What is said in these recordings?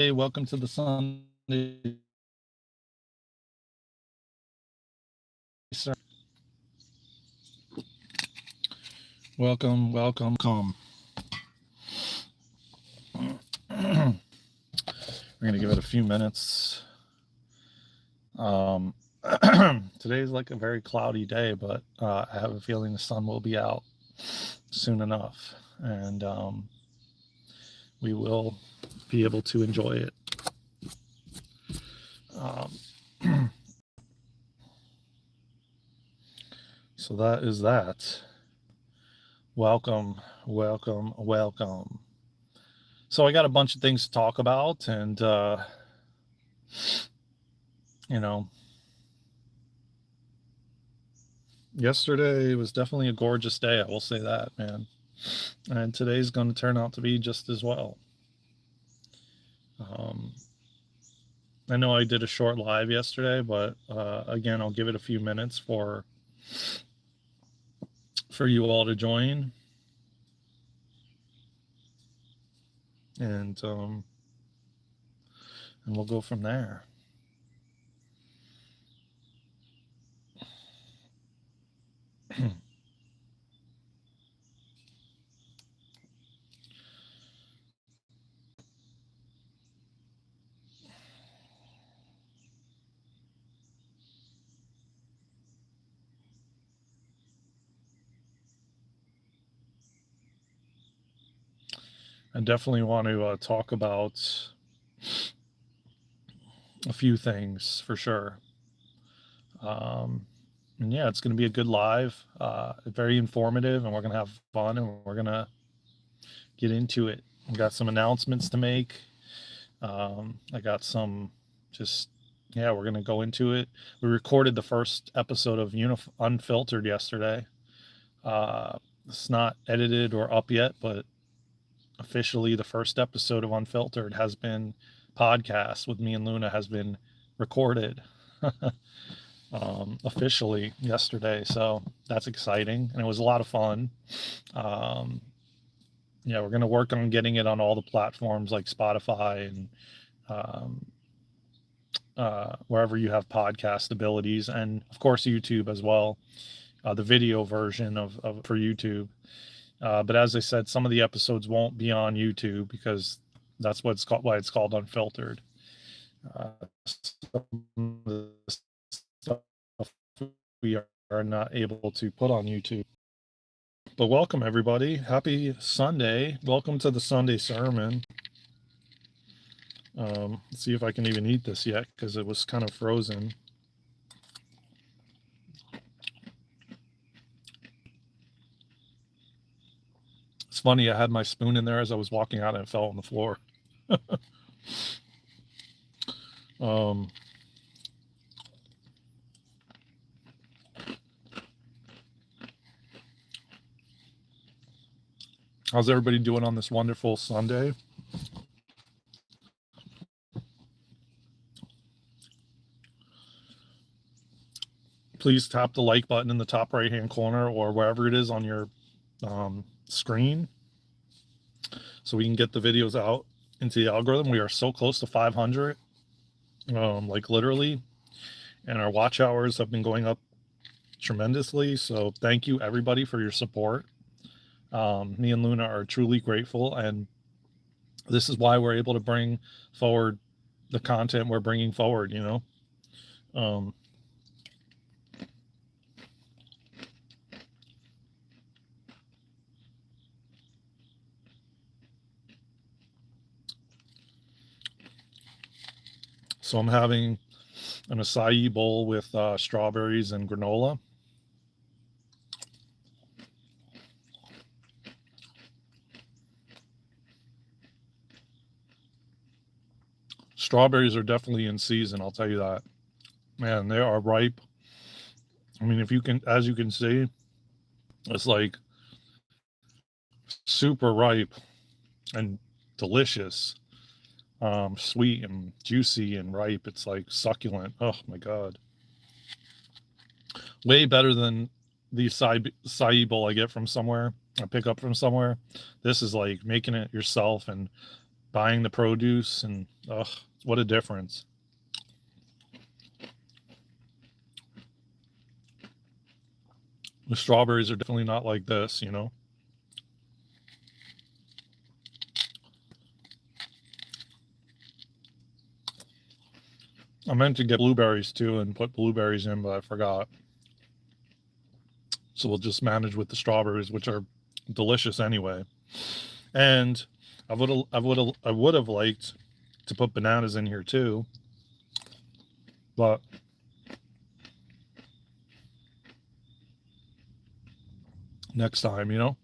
Hey, welcome to the Sunday. Welcome, welcome, come. We're gonna give it a few minutes. Today's like a very cloudy day, but I have a feeling the sun will be out soon enough, and we will be able to enjoy it. So that is that. Welcome, welcome, welcome. So I got a bunch of things to talk about, and you know, yesterday was definitely a gorgeous day. I will say that, man. And today's going to turn out to be just as well. Um, I know I did a short live yesterday, but again, I'll give it a few minutes for you all to join, and we'll go from there. I definitely want to talk about a few things for sure. And yeah, it's going to be a good live, very informative, and we're going to have fun, and we're going to get into it. We got some announcements to make. I got some just, yeah, we're going to go into it. We recorded the first episode of Unfiltered yesterday. It's not edited or up yet, but officially the first episode of Unfiltered has been podcast with me and Luna has been recorded officially yesterday. So that's exciting. And it was a lot of fun. Um, yeah, we're going to work on getting it on all the platforms like Spotify and um, wherever you have podcast abilities, and of course YouTube as well, the video version of for YouTube. But as I said, some of the episodes won't be on YouTube because that's what's called why it's called Unfiltered. Some of the stuff we are not able to put on YouTube. But welcome everybody. Happy Sunday. Welcome to the Sunday sermon. Let's see if I can even eat this yet because it was kind of frozen. It's funny, I had my spoon in there as I was walking out and it fell on the floor. um, how's everybody doing on this wonderful Sunday? Please tap the like button in the top right hand corner or wherever it is on your screen so we can get the videos out into the algorithm. We are so close to 500, like literally, and our watch hours have been going up tremendously. So thank you everybody for your support. Me and Luna are truly grateful, and this is why we're able to bring forward the content we're bringing forward, you know. So I'm having an acai bowl with strawberries and granola. Strawberries are definitely in season, I'll tell you that. Man, they are ripe. I mean, if you can, as you can see, it's like super ripe and delicious, sweet and juicy and ripe. It's like succulent. Oh my God. Way better than the acai bowl I get from somewhere, I pick up from somewhere. This is like making it yourself and buying the produce, and what a difference. The strawberries are definitely not like this, you know. I meant to get blueberries too and put blueberries in, but I forgot. So we'll just manage with the strawberries, which are delicious anyway. And I would have liked to put bananas in here too, but next time, you know.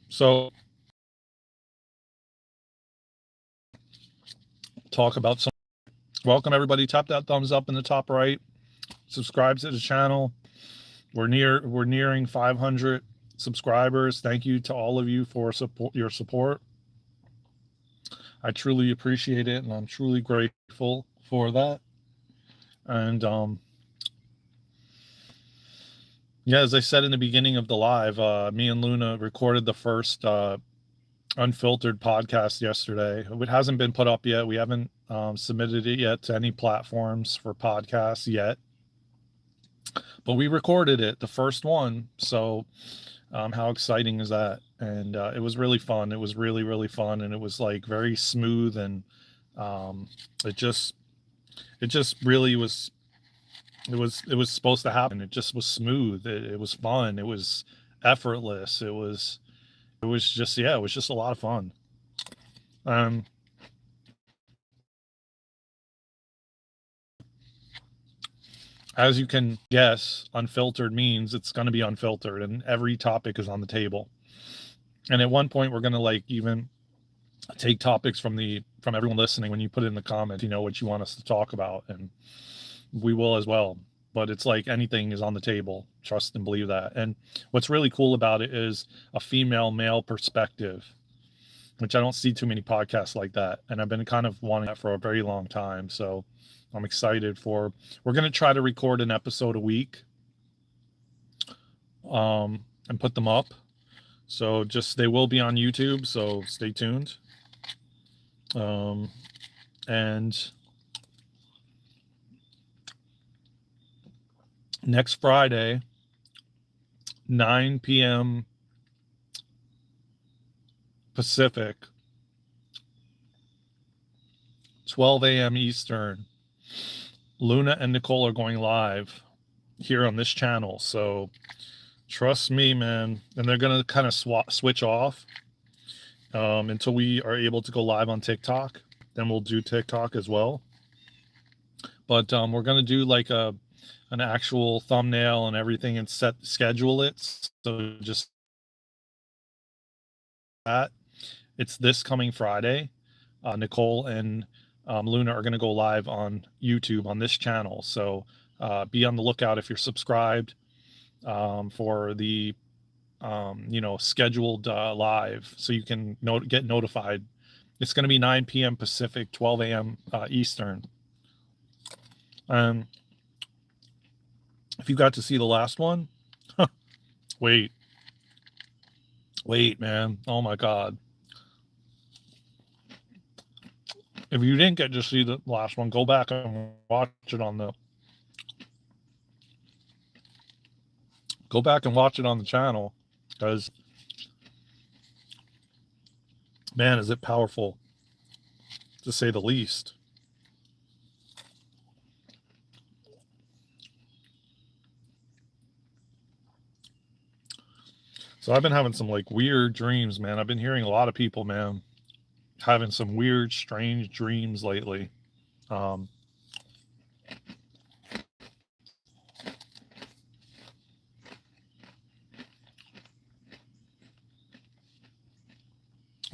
So talk about some. Welcome everybody. Tap that thumbs up in the top right. Subscribe to the channel. We're nearing 500 subscribers. Thank you to all of you for your support. I truly appreciate it, and I'm truly grateful for that. And yeah, as I said in the beginning of the live, me and Luna recorded the first unfiltered podcast yesterday. It hasn't been put up yet. We haven't submitted it yet to any platforms for podcasts yet, but we recorded it, the first one. So how exciting is that? And it was really fun. It was really, really fun. And it was like very smooth. And it just really was, it was supposed to happen. It just was smooth. It was fun. It was effortless. It was just, yeah, it was just a lot of fun. As you can guess, unfiltered means it's going to be unfiltered, and every topic is on the table. And at one point, we're going to like even take topics from everyone listening. When you put it in the comments, you know, what you want us to talk about, and we will as well. But it's like anything is on the table. Trust and believe that. And what's really cool about it is a female male perspective, which I don't see too many podcasts like that. And I've been kind of wanting that for a very long time. So I'm excited we're going to try to record an episode a week and put them up. So they will be on YouTube. So stay tuned. And next Friday, 9 p.m. Pacific, 12 a.m. Eastern, Luna and Nicole are going live here on this channel. So trust me, man. And they're going to kind of switch off until we are able to go live on TikTok. Then we'll do TikTok as well. But we're going to do like an actual thumbnail and everything and schedule it. So just that. It's this coming Friday. Nicole and Luna are going to go live on YouTube on this channel. So be on the lookout if you're subscribed for the scheduled live, so you can get notified. It's going to be 9 p.m. Pacific, 12 a.m. Eastern. If you got to see the last one, wait, man. Oh my God. If you didn't get to see the last one, go back and watch it on the channel, because man, is it powerful, to say the least. So I've been having some like weird dreams, man. I've been hearing a lot of people, man, having some weird, strange dreams lately. Or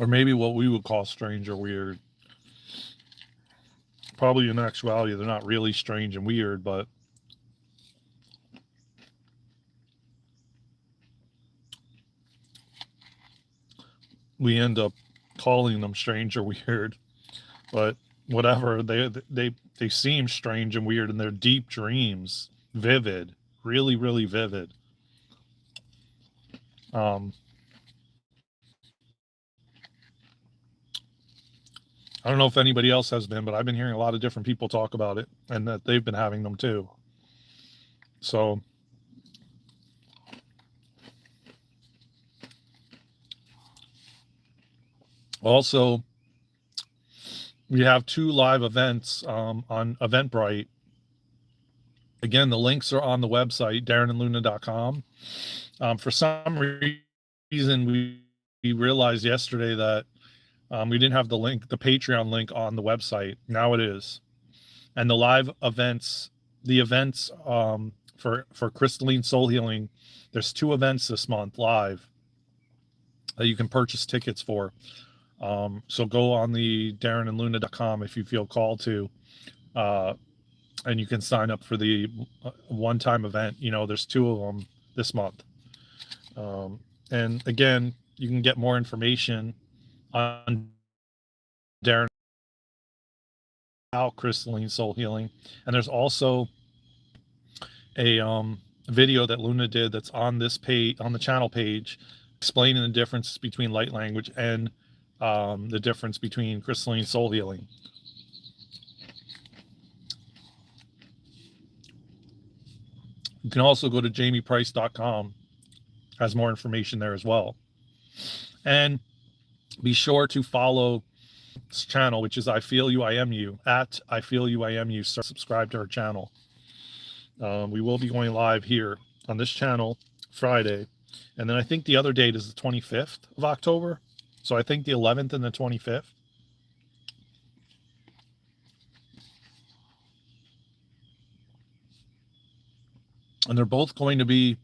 maybe what we would call strange or weird. Probably in actuality, they're not really strange and weird, but we end up calling them strange or weird. But whatever, they seem strange and weird, and they're deep dreams, vivid, really, really vivid. I don't know if anybody else has been, but I've been hearing a lot of different people talk about it and that they've been having them too. So also, we have 2 live events on Eventbrite. Again, the links are on the website, darenandluna.com. For some reason, we realized yesterday that we didn't have the Patreon link on the website. Now it is. And the live events, for Crystalline Soul Healing, there's 2 events this month live that you can purchase tickets for. So go on the darenandluna.com if you feel called to, and you can sign up for the one-time event. There's 2 of them this month. And again, you can get more information on Daren about Crystalline Soul Healing. And there's also a video that Luna did that's on this page, on the channel page, explaining the difference between light language and the difference between Crystalline Soul Healing. You can also go to jamieprice.com. Has more information there as well. And be sure to follow this channel, which is I Feel You, I Am You, at I Feel You, I Am You. Subscribe to our channel. We will be going live here on this channel Friday. And then I think the other date is the 25th of October. So I think the 11th and the 25th. And they're both going to be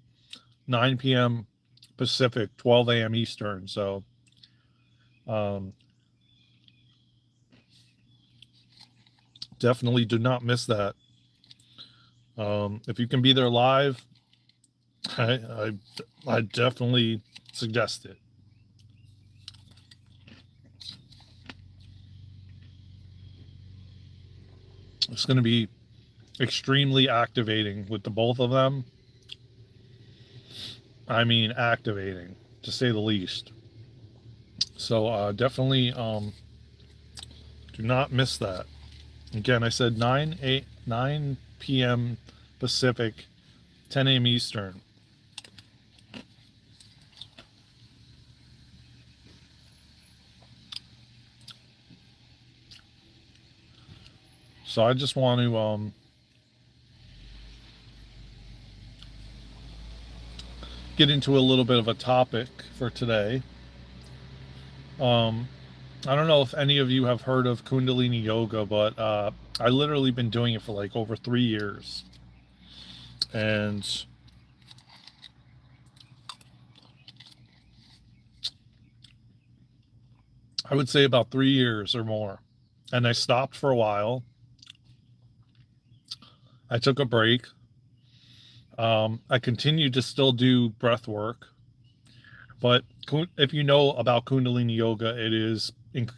9 p.m. Pacific, 12 a.m. Eastern. So definitely do not miss that. If you can be there live, I definitely suggest it. It's going to be extremely activating with the both of them. I mean, activating, to say the least. So definitely do not miss that. Again, I said 9 p.m. Pacific, 10 a.m. Eastern. So I just want to get into a little bit of a topic for today. I don't know if any of you have heard of Kundalini Yoga, but I literally been doing it for like over 3 years. And I would say about 3 years or more. And I stopped for a while. I took a break. I continue to still do breath work. But if you know about Kundalini Yoga,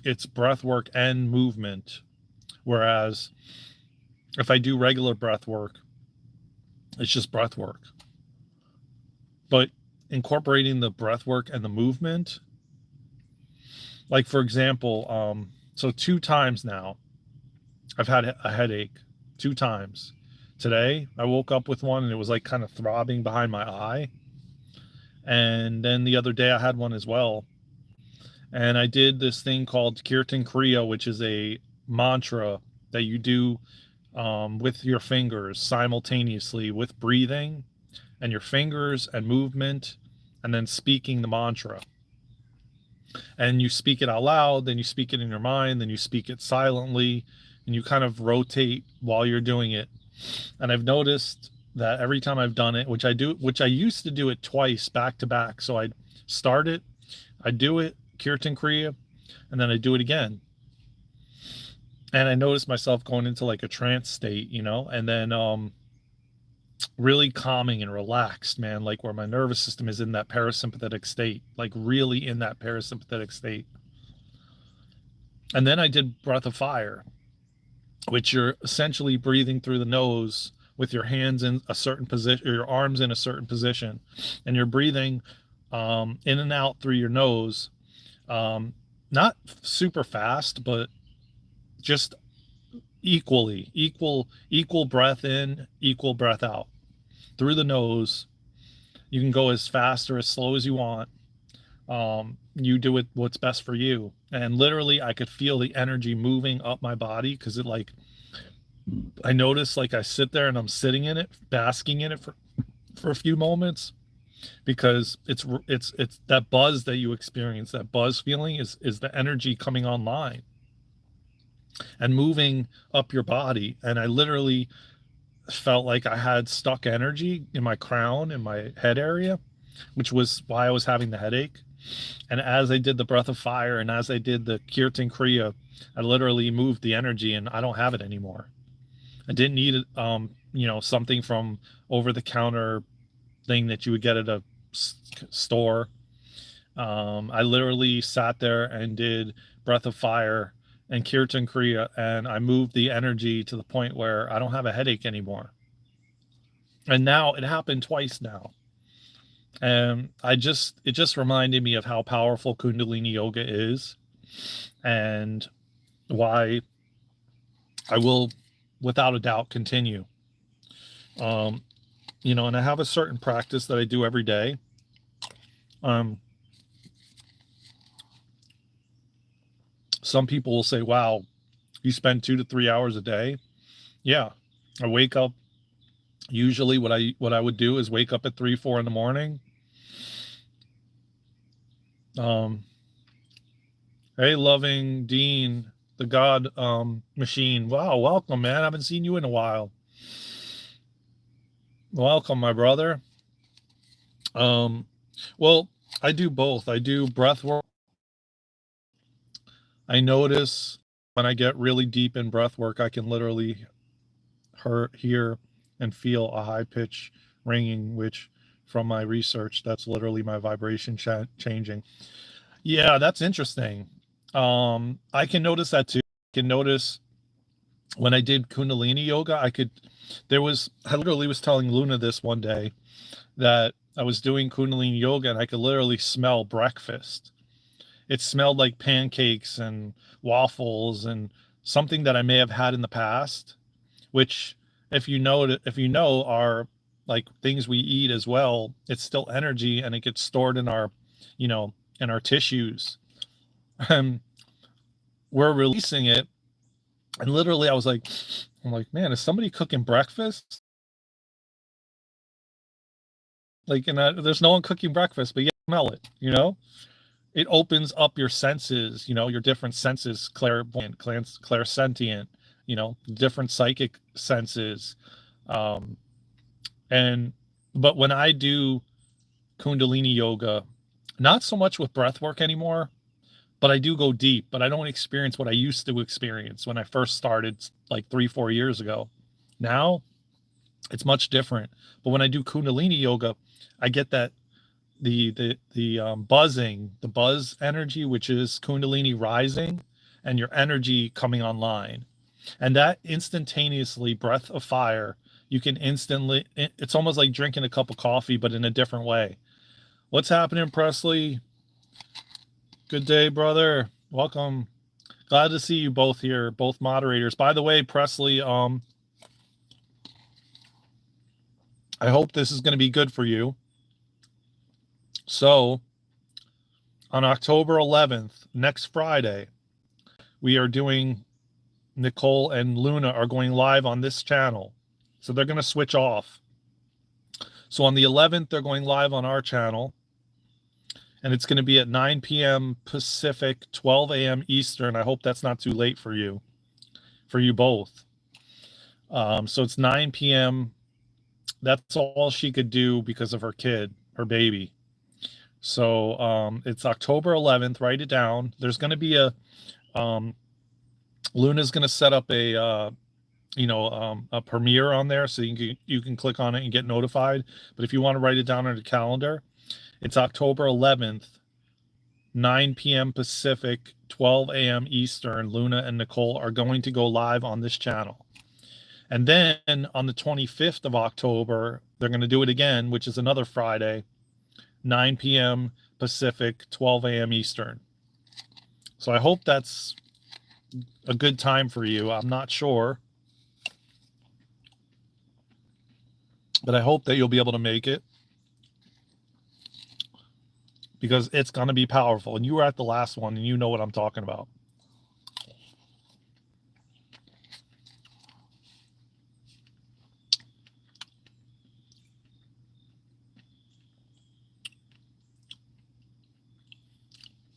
it's breath work and movement. Whereas if I do regular breath work, it's just breath work. But incorporating the breath work and the movement, like for example, so 2 times now, I've had a headache 2 times. Today, I woke up with one and it was like kind of throbbing behind my eye. And then the other day I had one as well. And I did this thing called Kirtan Kriya, which is a mantra that you do with your fingers simultaneously with breathing and your fingers and movement, and then speaking the mantra. And you speak it out loud, then you speak it in your mind, then you speak it silently, and you kind of rotate while you're doing it. And I've noticed that every time I've done it, which I used to do it twice back to back. So I'd start it, I do it, Kirtan Kriya, and then I do it again. And I noticed myself going into like a trance state, and then really calming and relaxed, man, like where my nervous system is in that parasympathetic state, like really in that parasympathetic state. And then I did Breath of Fire, which you're essentially breathing through the nose with your hands in a certain position, or your arms in a certain position, and you're breathing in and out through your nose, not super fast, but just equal breath in, equal breath out through the nose. You can go as fast or as slow as you want. You do it what's best for you. And literally I could feel the energy moving up my body, because it, like, I notice, like, I sit there and I'm sitting in it, basking in it for a few moments, because it's that buzz that you experience, that buzz feeling is the energy coming online and moving up your body. And I literally felt like I had stuck energy in my crown, in my head area, which was why I was having the headache. And as I did the breath of fire and as I did the kirtan kriya, I literally moved the energy and I don't have it anymore. I didn't need something from over the counter thing that you would get at a store. I literally sat there and did breath of fire and kirtan kriya, and I moved the energy to the point where I don't have a headache anymore. And now it happened twice now. And it just reminded me of how powerful Kundalini yoga is, and why I will, without a doubt, continue. And I have a certain practice that I do every day. Some people will say, wow, you spend 2 to 3 hours a day. Yeah. I wake up. Usually what I would do is wake up at 3, 4 in the morning. Hey, loving Dean, the God machine. Wow, welcome, man. I haven't seen you in a while. Welcome, my brother. Well, I do both. I do breath work. I notice when I get really deep in breath work, I can literally hear and feel a high pitch ringing, which from my research, that's literally my vibration changing. Yeah, that's interesting. I can notice that too. I can notice when I did Kundalini yoga, I literally was telling Luna this one day, that I was doing Kundalini yoga and I could literally smell breakfast. It smelled like pancakes and waffles and something that I may have had in the past, which if you know are like things we eat as well. It's still energy and it gets stored in our, in our tissues. And we're releasing it. And literally I'm like, man, is somebody cooking breakfast? Like, there's no one cooking breakfast, but yeah, smell it, it opens up your senses, your different senses, clairvoyant, clairsentient, different psychic senses. But when I do Kundalini yoga, not so much with breath work anymore, but I do go deep, but I don't experience what I used to experience when I first started like 3, 4 years ago. Now it's much different. But when I do Kundalini yoga, I get that the buzzing, the buzz energy, which is Kundalini rising and your energy coming online. And that instantaneously, breath of fire, you can instantly, it's almost like drinking a cup of coffee, but in a different way. What's happening, Presley? Good day, brother. Welcome. Glad to see you both here, both moderators. By the way, Presley, I hope this is going to be good for you. So on October 11th, next Friday, we are doing, Nicole and Luna are going live on this channel. So they're going to switch off. So on the 11th, they're going live on our channel. And it's going to be at 9 p.m. Pacific, 12 a.m. Eastern. I hope that's not too late for you both. So it's 9 p.m. That's all she could do because of her kid, her baby. So it's October 11th. Write it down. There's going to be Luna's going to set up a premiere on there, so you can click on it and get notified. But if you want to write it down on the calendar, it's October 11th, 9 p.m. Pacific, 12 a.m. Eastern. Luna and Nicole are going to go live on this channel. And then on the 25th of October, they're going to do it again, which is another Friday, 9 p.m. Pacific, 12 a.m. Eastern. So I hope that's a good time for you. I'm not sure, but I hope that you'll be able to make it, because it's going to be powerful. And you were at the last one, and you know what I'm talking about.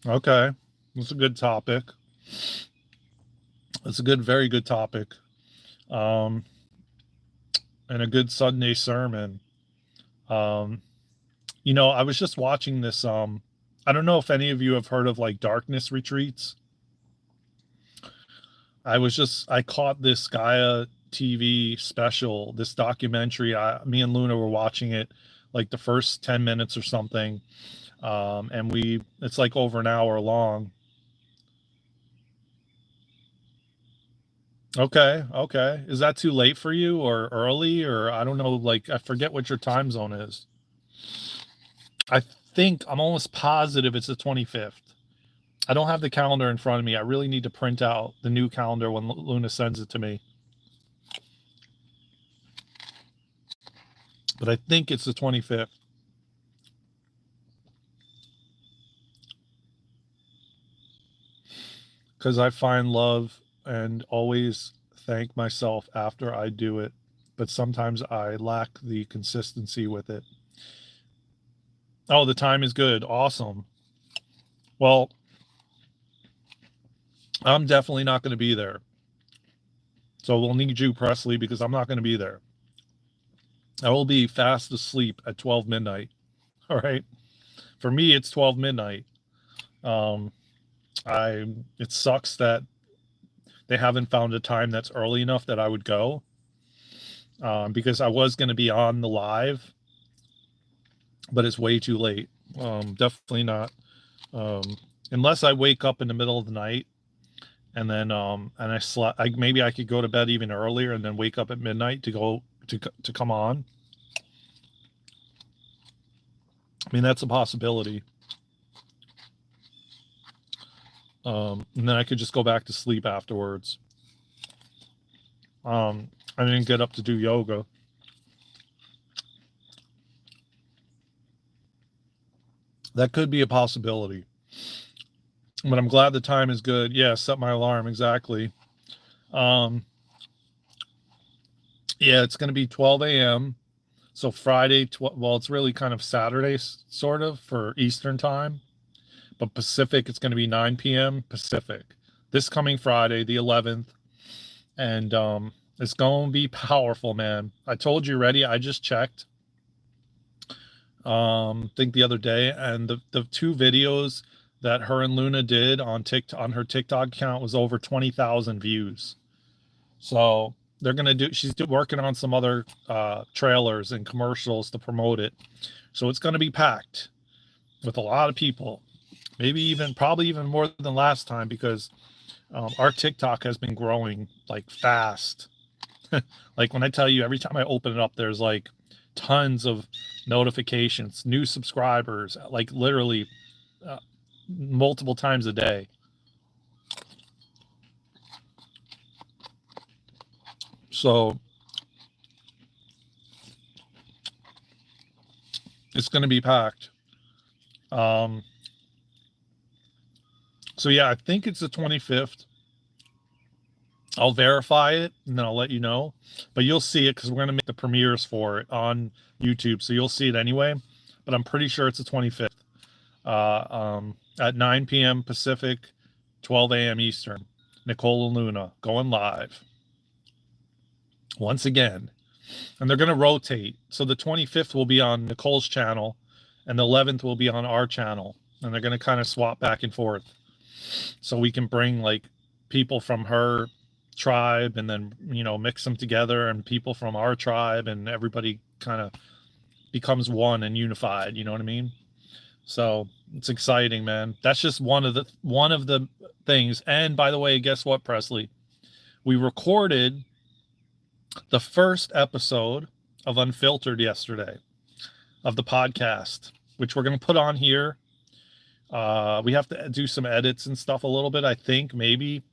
Okay. That's a good topic. It's a good, very good topic. And a good Sunday sermon. You know, I was just watching this. I don't know if any of you have heard of like darkness retreats. I caught this Gaia TV special, this documentary. Me and Luna were watching it like the first 10 minutes or something. And it's like over an hour long. Okay. Okay. Is that too late for you or early, or I don't know, like I forget what your time zone is. I think I'm almost positive it's the 25th. I don't have the calendar in front of me. I really need to print out the new calendar when Luna sends it to me. But I think it's the 25th. Because I find love and always thank myself after I do it. But sometimes I lack the consistency with it. Oh, the time is good. Awesome. Well, I'm definitely not going to be there. So we'll need you, Presley, because I'm not going to be there. I will be fast asleep at 12 midnight. All right. For me, it's 12 midnight. It sucks that they haven't found a time that's early enough that I would go. Because I was going to be on the live, but it's way too late. Definitely not. Unless I wake up in the middle of the night and then maybe I could go to bed even earlier and then wake up at midnight to go to come on. I mean, that's a possibility. And then I could just go back to sleep afterwards. I didn't get up to do yoga. That could be a possibility. But I'm glad the time is good. Yeah, set my alarm. Exactly. Yeah, it's going to be 12 a.m. So Friday, well, it's really kind of Saturday, sort of, for Eastern time. But Pacific, it's going to be 9 p.m. Pacific. This coming Friday, the 11th. And it's going to be powerful, man. I told you already. I just checked. Think the other day, and the two videos that her and Luna did on her TikTok account was over 20,000 views. So they're gonna she's working on some other trailers and commercials to promote it. So it's gonna be packed with a lot of people, probably even more than last time, because our TikTok has been growing like fast. Like when I tell you, every time I open it up, there's like tons of notifications, new subscribers, like literally multiple times a day. So it's going to be packed. So yeah, I think it's the 25th. I'll verify it and then I'll let you know, but you'll see it because we're going to make the premieres for it on YouTube. So you'll see it anyway, but I'm pretty sure it's the 25th at 9 p.m. Pacific, 12 a.m. Eastern. Nicole and Luna going live once again, and they're going to rotate. So the 25th will be on Nicole's channel and the 11th will be on our channel, and they're going to kind of swap back and forth so we can bring like people from her tribe and then, you know, mix them together, and people from our tribe, and everybody kind of becomes one and unified, you know what I mean? So it's exciting, man. That's just one of the things. And by the way, guess what, Presley? We recorded the first episode of Unfiltered yesterday, of the podcast. which we're going to put on here. We have to do some edits and stuff a little bit, I think, maybe.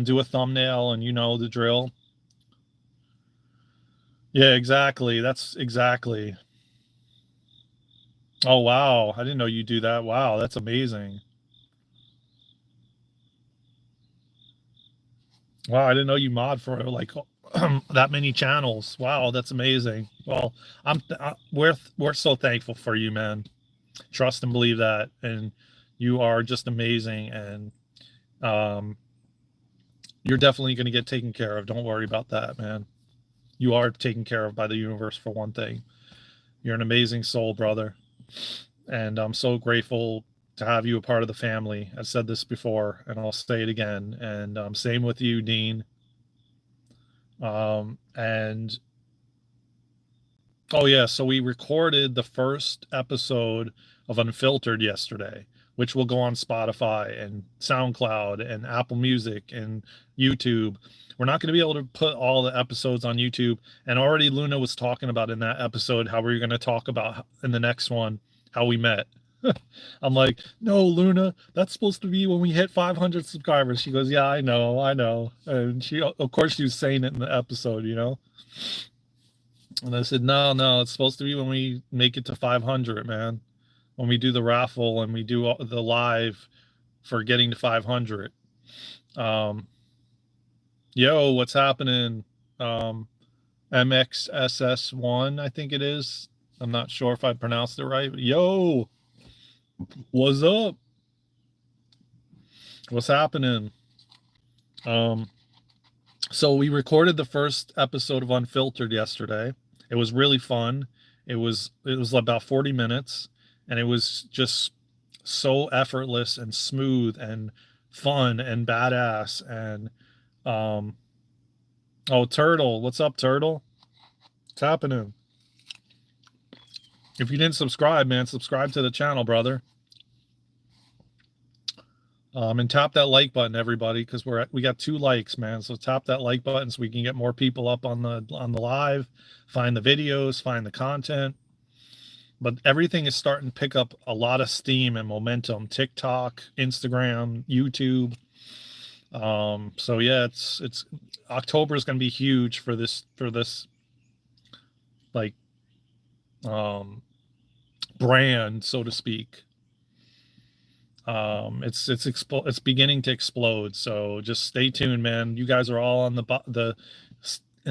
Do a thumbnail, and you know the drill. Yeah, exactly. That's exactly. Oh, wow. I didn't know you do that. Wow, that's amazing. Wow, I didn't know you mod for like that many channels. Wow, that's amazing. Well, we're so thankful for you, man. Trust and believe that, and you are just amazing, and um, you're definitely going to get taken care of. Don't worry about that, man. You are taken care of by the universe for one thing. You're an amazing soul, brother, and I'm so grateful to have you a part of the family. I've said this before, and I'll say it again. And same with you, Dean. And oh yeah, so we recorded the first episode of Unfiltered yesterday, which will go on Spotify and SoundCloud and Apple Music and YouTube. We're not going to be able to put all the episodes on YouTube. And already Luna was talking about in that episode how we're going to talk about in the next one how we met. I'm like, no, Luna, that's supposed to be when we hit 500 subscribers. She goes, yeah, I know. And she, of course, she was saying it in the episode, you know. And I said, no, it's supposed to be when we make it to 500, man. When we do the raffle and we do the live for getting to 500. Yo, what's happening? MXSS1, I think it is. I'm not sure if I pronounced it right. But yo, what's up? What's happening? So we recorded the first episode of Unfiltered yesterday. It was really fun. It was about 40 minutes, and it was just so effortless and smooth and fun and badass. And oh, Turtle, what's up, Turtle? What's happening? If you didn't subscribe, man, subscribe to the channel, brother. And tap that like button, everybody, because we got 2 likes, man. So tap that like button so we can get more people up on the live, find the videos, find the content. But everything is starting to pick up a lot of steam and momentum. TikTok, Instagram, YouTube. So yeah, it's October is going to be huge for this like brand, so to speak. It's beginning to explode. So just stay tuned, man. You guys are all on in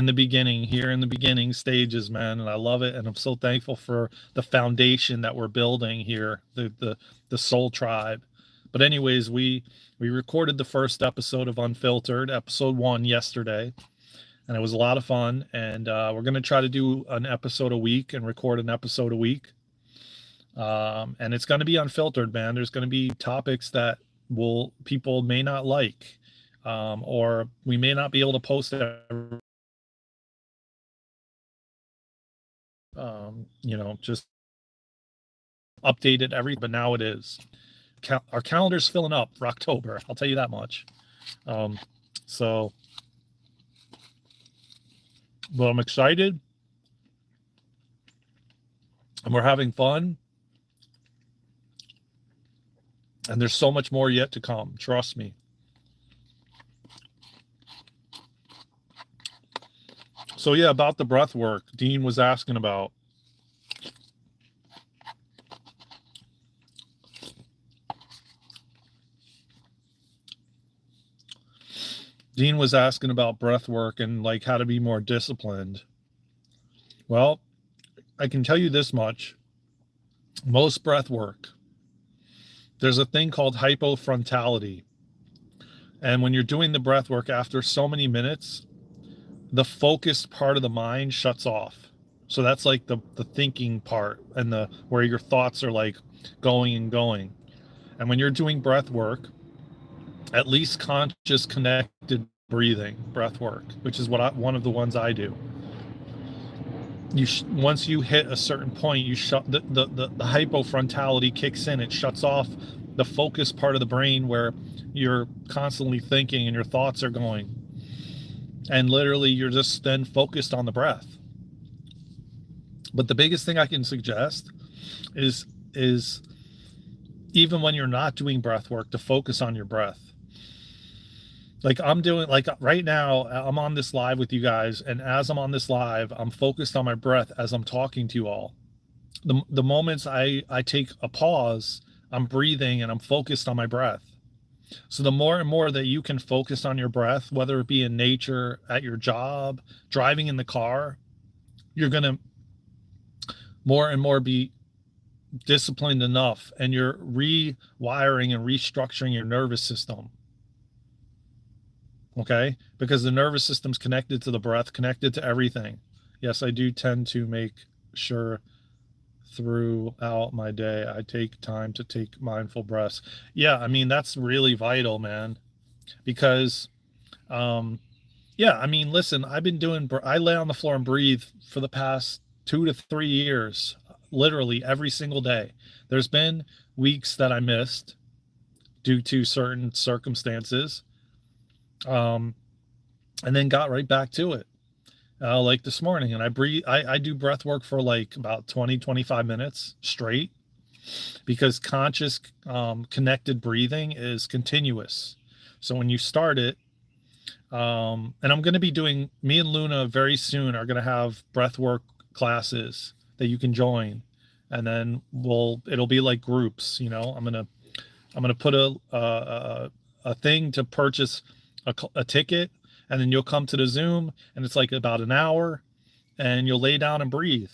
the beginning stages, man, and I love it. And I'm so thankful for the foundation that we're building here, the Soul Tribe. But anyways, we recorded the first episode of Unfiltered, episode 1, yesterday, and it was a lot of fun. And we're gonna try to do an episode a week and record an episode a week. And it's going to be unfiltered, man. There's going to be topics that people may not like, or we may not be able to post it. Just update it but now it is. Our calendar's filling up for October. I'll tell you that much. But I'm excited, and we're having fun. And there's so much more yet to come. Trust me. So yeah, about the breath work Dean was asking about. Dean was asking about breath work and like how to be more disciplined. Well, I can tell you this much. Most breath work, there's a thing called hypofrontality. And when you're doing the breath work after so many minutes, the focused part of the mind shuts off. So that's like the thinking part and where your thoughts are like going and going. And when you're doing breath work, at least conscious connected breathing breath work, which is one of the ones I do. Once you hit a certain point, you shut the hypofrontality kicks in. It shuts off the focus part of the brain where you're constantly thinking and your thoughts are going. And literally you're just then focused on the breath. But the biggest thing I can suggest is is even when you're not doing breath work, to focus on your breath. Like I'm doing, like right now, I'm on this live with you guys, and as I'm on this live, I'm focused on my breath as I'm talking to you all. The moments I take a pause, I'm breathing and I'm focused on my breath. So the more and more that you can focus on your breath, whether it be in nature, at your job, driving in the car, you're going to more and more be disciplined enough, and you're rewiring and restructuring your nervous system. Okay? Because the nervous system's connected to the breath, connected to everything. Yes, I do tend to make sure throughout my day I take time to take mindful breaths. Yeah, I mean, that's really vital, man. Because yeah, I mean, listen, I've been doing, I lay on the floor and breathe for the past 2 to 3 years, literally every single day. There's been weeks that I missed due to certain circumstances, and then got right back to it. Like this morning, and I breathe, I do breath work for like about 20-25 minutes straight, because conscious, connected breathing is continuous. So when you start it, and I'm going to be doing, me and Luna very soon are going to have breath work classes that you can join, and then it'll be like groups. You know, I'm gonna put a thing to purchase a ticket, and then you'll come to the Zoom, and it's like about an hour, and you'll lay down and breathe,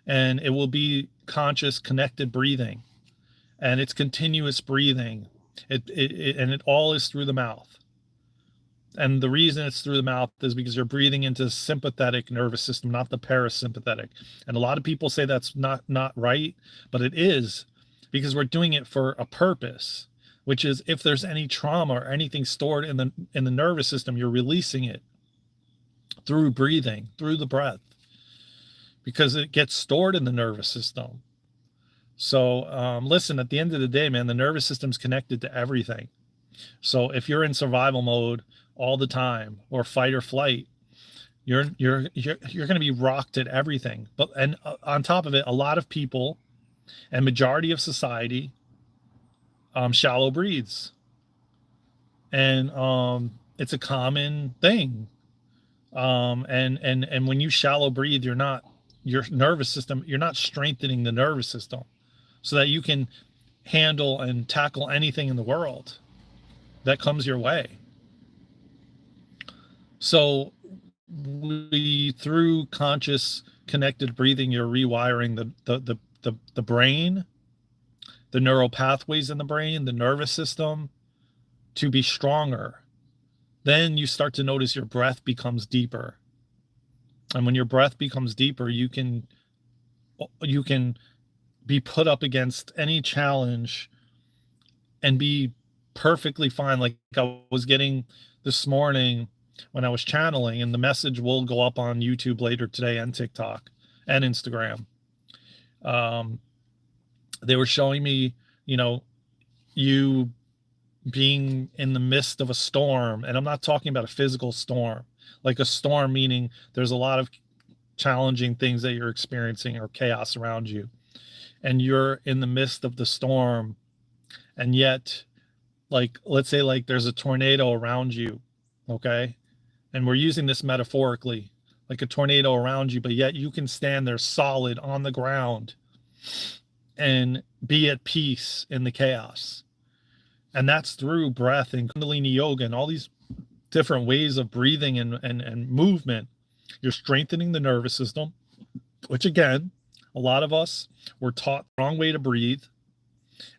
and it will be conscious, connected breathing, and it's continuous breathing. And it all is through the mouth. And the reason it's through the mouth is because you're breathing into the sympathetic nervous system, not the parasympathetic. And a lot of people say that's not right, but it is, because we're doing it for a purpose, which is if there's any trauma or anything stored in the nervous system, you're releasing it through breathing, through the breath, because it gets stored in the nervous system. So listen, at the end of the day, man, the nervous system's connected to everything. So if you're in survival mode all the time, or fight or flight, you're going to be rocked at everything. But on top of it, a lot of people and majority of society shallow breathes, and it's a common thing. And when you shallow breathe, your nervous system, you're not strengthening the nervous system so that you can handle and tackle anything in the world that comes your way. So through conscious connected breathing, you're rewiring the brain, the neural pathways in the brain, the nervous system, to be stronger. Then you start to notice your breath becomes deeper. And when your breath becomes deeper, you can be put up against any challenge and be perfectly fine. Like I was getting this morning when I was channeling, and the message will go up on YouTube later today, and TikTok and Instagram. They were showing me, you being in the midst of a storm, and I'm not talking about a physical storm, like a storm meaning there's a lot of challenging things that you're experiencing or chaos around you, and you're in the midst of the storm, and yet, like, let's say like there's a tornado around you, okay, and we're using this metaphorically, like a tornado around you, but yet you can stand there solid on the ground and be at peace in the chaos. And that's through breath and Kundalini yoga and all these different ways of breathing and movement. You're strengthening the nervous system, which again, a lot of us were taught the wrong way to breathe.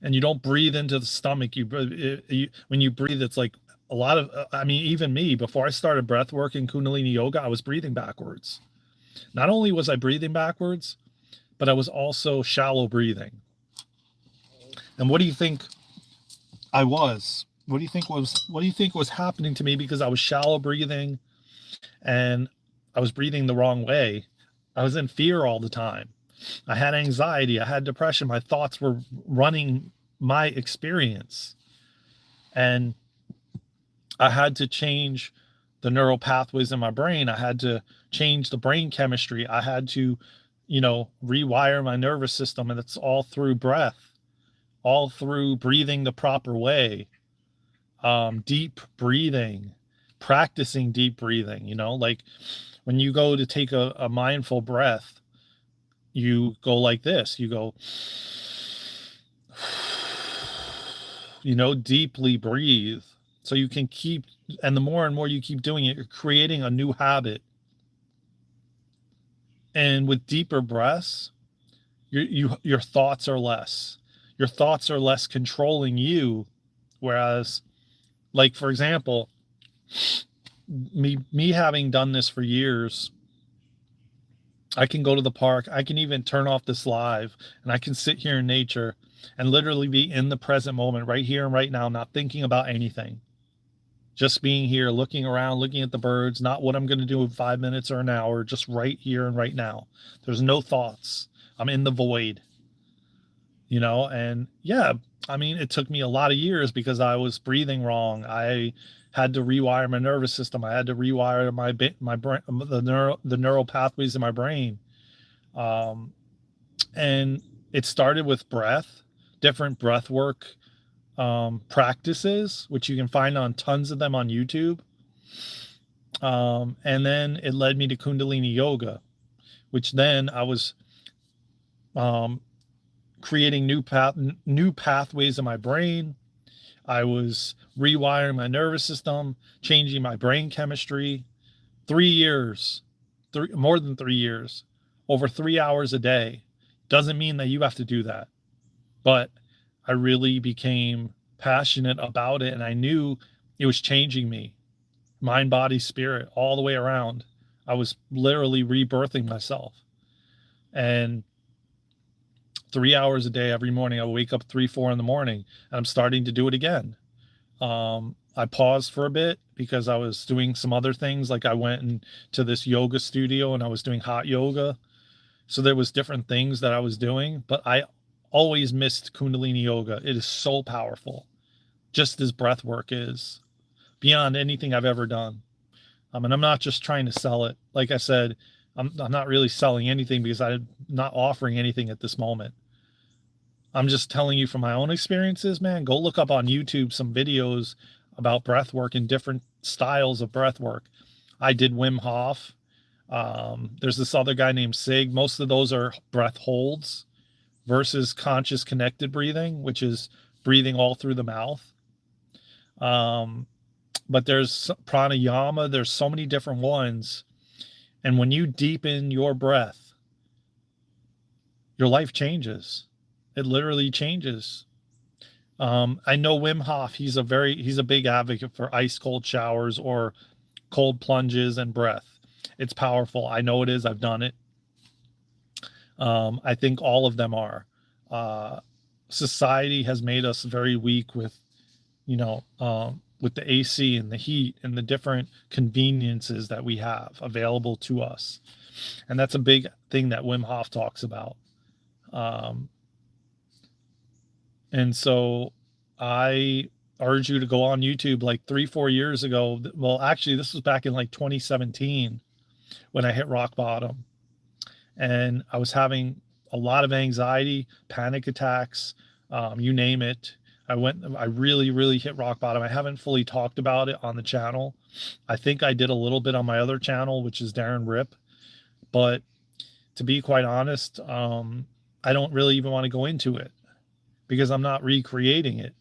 And you don't breathe into the stomach. When you breathe, it's like a lot of, even me, before I started breath work in Kundalini yoga, I was breathing backwards. Not only was I breathing backwards, but I was also shallow breathing. And what do you think I was? What do you think was happening to me? Because I was shallow breathing and I was breathing the wrong way. I was in fear all the time. I had anxiety. I had depression. My thoughts were running my experience. And I had to change the neural pathways in my brain. I had to change the brain chemistry. I had to rewire my nervous system, and it's all through breath, all through breathing the proper way, deep breathing, practicing deep breathing. Like when you go to take a mindful breath, you go like this. You go, deeply breathe. So you can keep, and the more and more you keep doing it, you're creating a new habit. And with deeper breaths, your thoughts are less. Your thoughts are less controlling you. Whereas, like, for example, me having done this for years, I can go to the park. I can even turn off this live, and I can sit here in nature and literally be in the present moment, right here and right now, not thinking about anything. Just being here, looking around, looking at the birds, not what I'm going to do in 5 minutes or an hour, just right here and right now. There's no thoughts. I'm in the void, and yeah, I mean, it took me a lot of years because I was breathing wrong. I had to rewire my nervous system. I had to rewire my brain, the neural pathways in my brain. And it started with breath, different breath work practices, which you can find on tons of them on YouTube. And then it led me to Kundalini yoga, which then I was creating new pathways in my brain. I was rewiring my nervous system, changing my brain chemistry. 3 years, more than 3 years, over 3 hours a day. Doesn't mean that you have to do that, but I really became passionate about it, and I knew it was changing me, mind, body, spirit, all the way around. I was literally rebirthing myself. And 3 hours a day every morning, I wake up 3, 4 in the morning, and I'm starting to do it again. I paused for a bit because I was doing some other things. Like I went into this yoga studio and I was doing hot yoga. So there was different things that I was doing, but I always missed Kundalini yoga. It is so powerful, just as breath work is, beyond anything I've ever done. And I'm not just trying to sell it. Like I said, I'm not really selling anything because I'm not offering anything at this moment. I'm just telling you from my own experiences, man. Go look up on YouTube some videos about breath work and different styles of breath work. I did Wim Hof. There's this other guy named Sig. Most of those are breath holds versus conscious connected breathing, which is breathing all through the mouth. But there's pranayama. There's so many different ones. And when you deepen your breath, your life changes. It literally changes. I know Wim Hof, he's a big advocate for ice cold showers or cold plunges and breath. It's powerful. I know it is. I've done it. I think all of them are. Society has made us very weak with the AC and the heat and the different conveniences that we have available to us. And that's a big thing that Wim Hof talks about. And so I urge you to go on YouTube like 3-4 years ago. Well, actually, this was back in like 2017 when I hit rock bottom. And I was having a lot of anxiety, panic attacks, you name it. I really, really hit rock bottom. I haven't fully talked about it on the channel. I think I did a little bit on my other channel, which is Daren Ripp. But to be quite honest, I don't really even want to go into it because I'm not recreating it.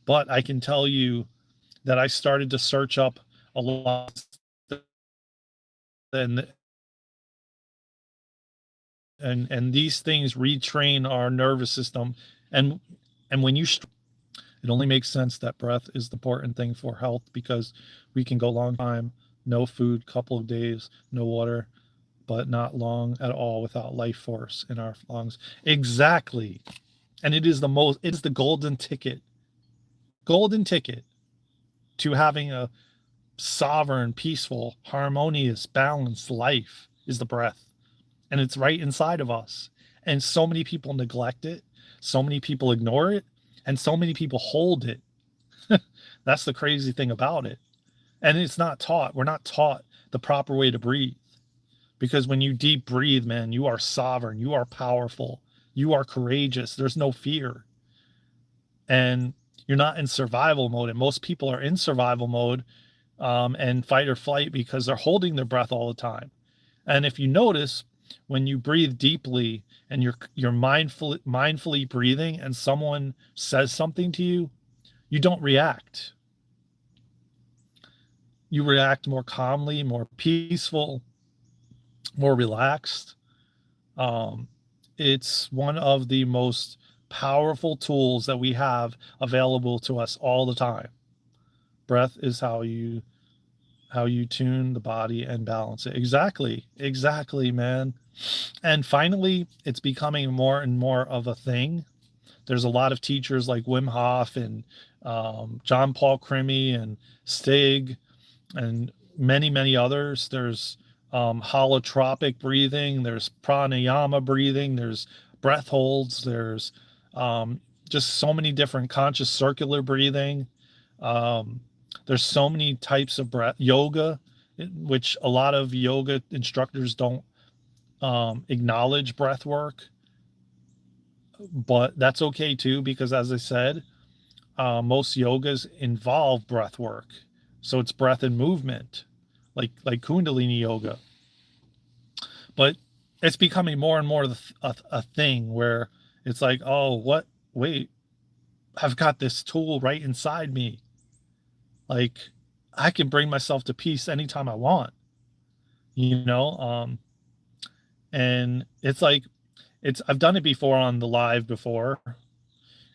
But I can tell you that I started to search up a lot and these things retrain our nervous system. And when it only makes sense that breath is the important thing for health, because we can go long time, no food, couple of days, no water, but not long at all without life force in our lungs. Exactly. And it is the golden ticket to having a sovereign, peaceful, harmonious, balanced life is the breath. And it's right inside of us. And so many people neglect it. So many people ignore it. And so many people hold it. That's the crazy thing about it. And it's not taught. We're not taught the proper way to breathe. Because when you deep breathe, man, you are sovereign, you are powerful, you are courageous. There's no fear. And you're not in survival mode. And most people are in survival mode and fight or flight because they're holding their breath all the time. And if you notice, when you breathe deeply and you're mindfully breathing and someone says something to you, you don't react. You react more calmly, more peaceful, more relaxed. Um, it's one of the most powerful tools that we have available to us all the time. Breath is how you tune the body and balance it. Exactly, man. And finally, it's becoming more and more of a thing. There's a lot of teachers like Wim Hof and John Paul Crimi and Stig and many others. There's holotropic breathing, there's pranayama breathing, there's breath holds, there's um, just so many different conscious circular breathing. um, there's so many types of breath yoga, which a lot of yoga instructors don't acknowledge breath work, but that's okay too, because as I said, most yogas involve breath work. So it's breath and movement, like Kundalini yoga. But it's becoming more and more a thing where it's like, oh, what? Wait, I've got this tool right inside me. Like, I can bring myself to peace anytime I want, you know? And it's like, I've done it before on the live before,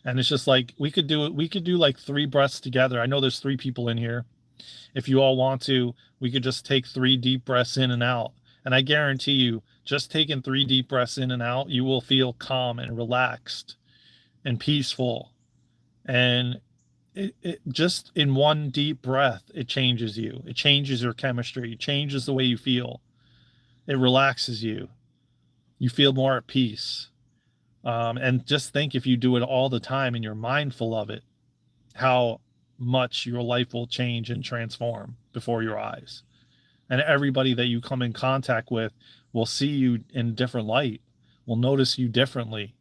and it's just like we could do like 3 breaths together. I know there's 3 people in here. If you all want to, we could just take 3 deep breaths in and out. And I guarantee you, just taking 3 deep breaths in and out, you will feel calm and relaxed and peaceful. And it just in one deep breath, it changes you. It changes your chemistry. It changes the way you feel. It relaxes you. You feel more at peace. And just think, if you do it all the time and you're mindful of it, how much your life will change and transform before your eyes. And everybody that you come in contact with will see you in a different light, will notice you differently,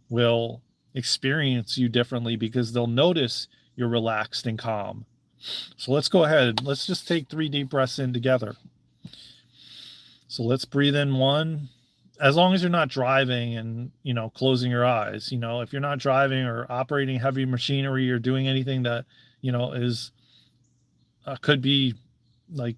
will experience you differently, because they'll notice you're relaxed and calm. So let's go ahead. Let's just take 3 deep breaths in together. So let's breathe in 1. As long as you're not driving and, closing your eyes, if you're not driving or operating heavy machinery or doing anything that, is could be like,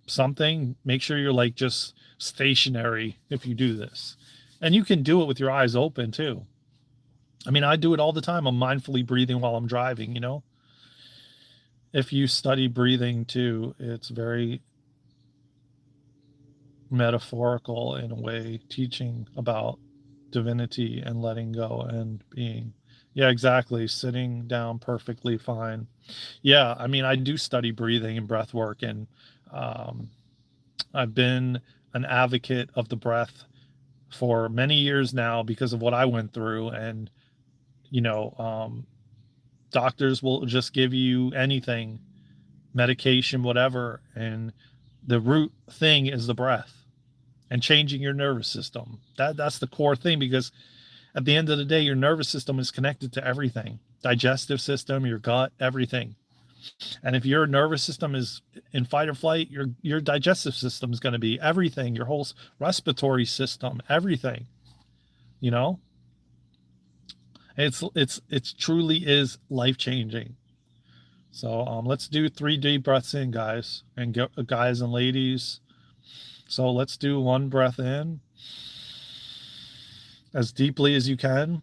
something, make sure you're like just stationary if you do this. And you can do it with your eyes open too. I mean, I do it all the time. I'm mindfully breathing while I'm driving, If you study breathing too, it's very metaphorical in a way, teaching about divinity and letting go and being. Yeah, exactly. Sitting down perfectly fine. Yeah, I mean, I do study breathing and breath work, and um, I've been an advocate of the breath for many years now because of what I went through. And, you know, um, doctors will just give you anything, medication, whatever. And the root thing is the breath and changing your nervous system. That's the core thing, because at the end of the day, your nervous system is connected to everything, digestive system, your gut, everything. And if your nervous system is in fight or flight, your digestive system is going to be everything, your whole respiratory system, everything. You know, it's truly is life changing. So let's do 3 deep breaths in, guys guys and ladies. So let's do 1 breath in as deeply as you can,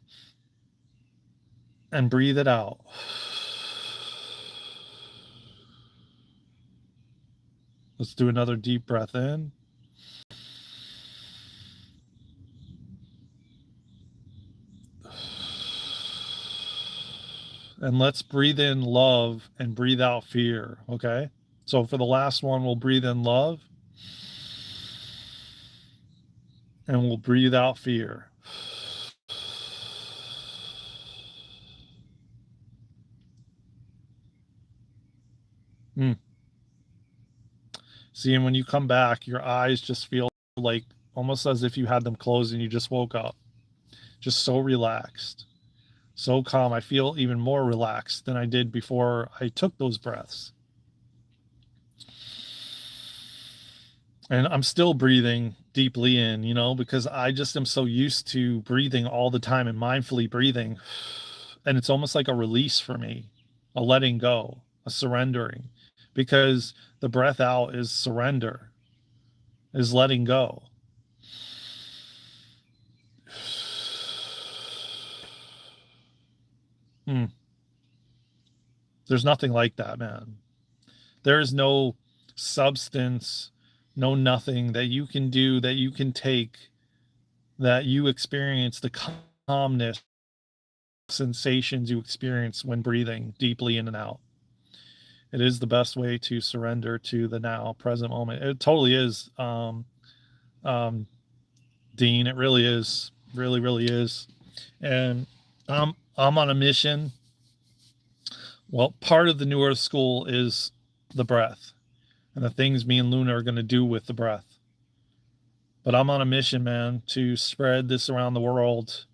and breathe it out. Let's do another deep breath in. And let's breathe in love and breathe out fear, okay? So for the last one, we'll breathe in love and we'll breathe out fear. Mm. See, and when you come back, your eyes just feel like almost as if you had them closed and you just woke up. Just so relaxed, so calm. I feel even more relaxed than I did before I took those breaths. And I'm still breathing deeply in, because I just am so used to breathing all the time and mindfully breathing. And it's almost like a release for me, a letting go, a surrendering, because the breath out is surrender, is letting go. Hmm. There's nothing like that, man. There is no substance, no nothing that you can do, that you can take, that you experience the calmness, sensations you experience when breathing deeply in and out. It is the best way to surrender to the now, present moment. It totally is, um, Dean. It really is. Really, really is. And I'm on a mission. Well, part of the New Earth School is the breath and the things me and Luna are going to do with the breath. But I'm on a mission, man, to spread this around the world,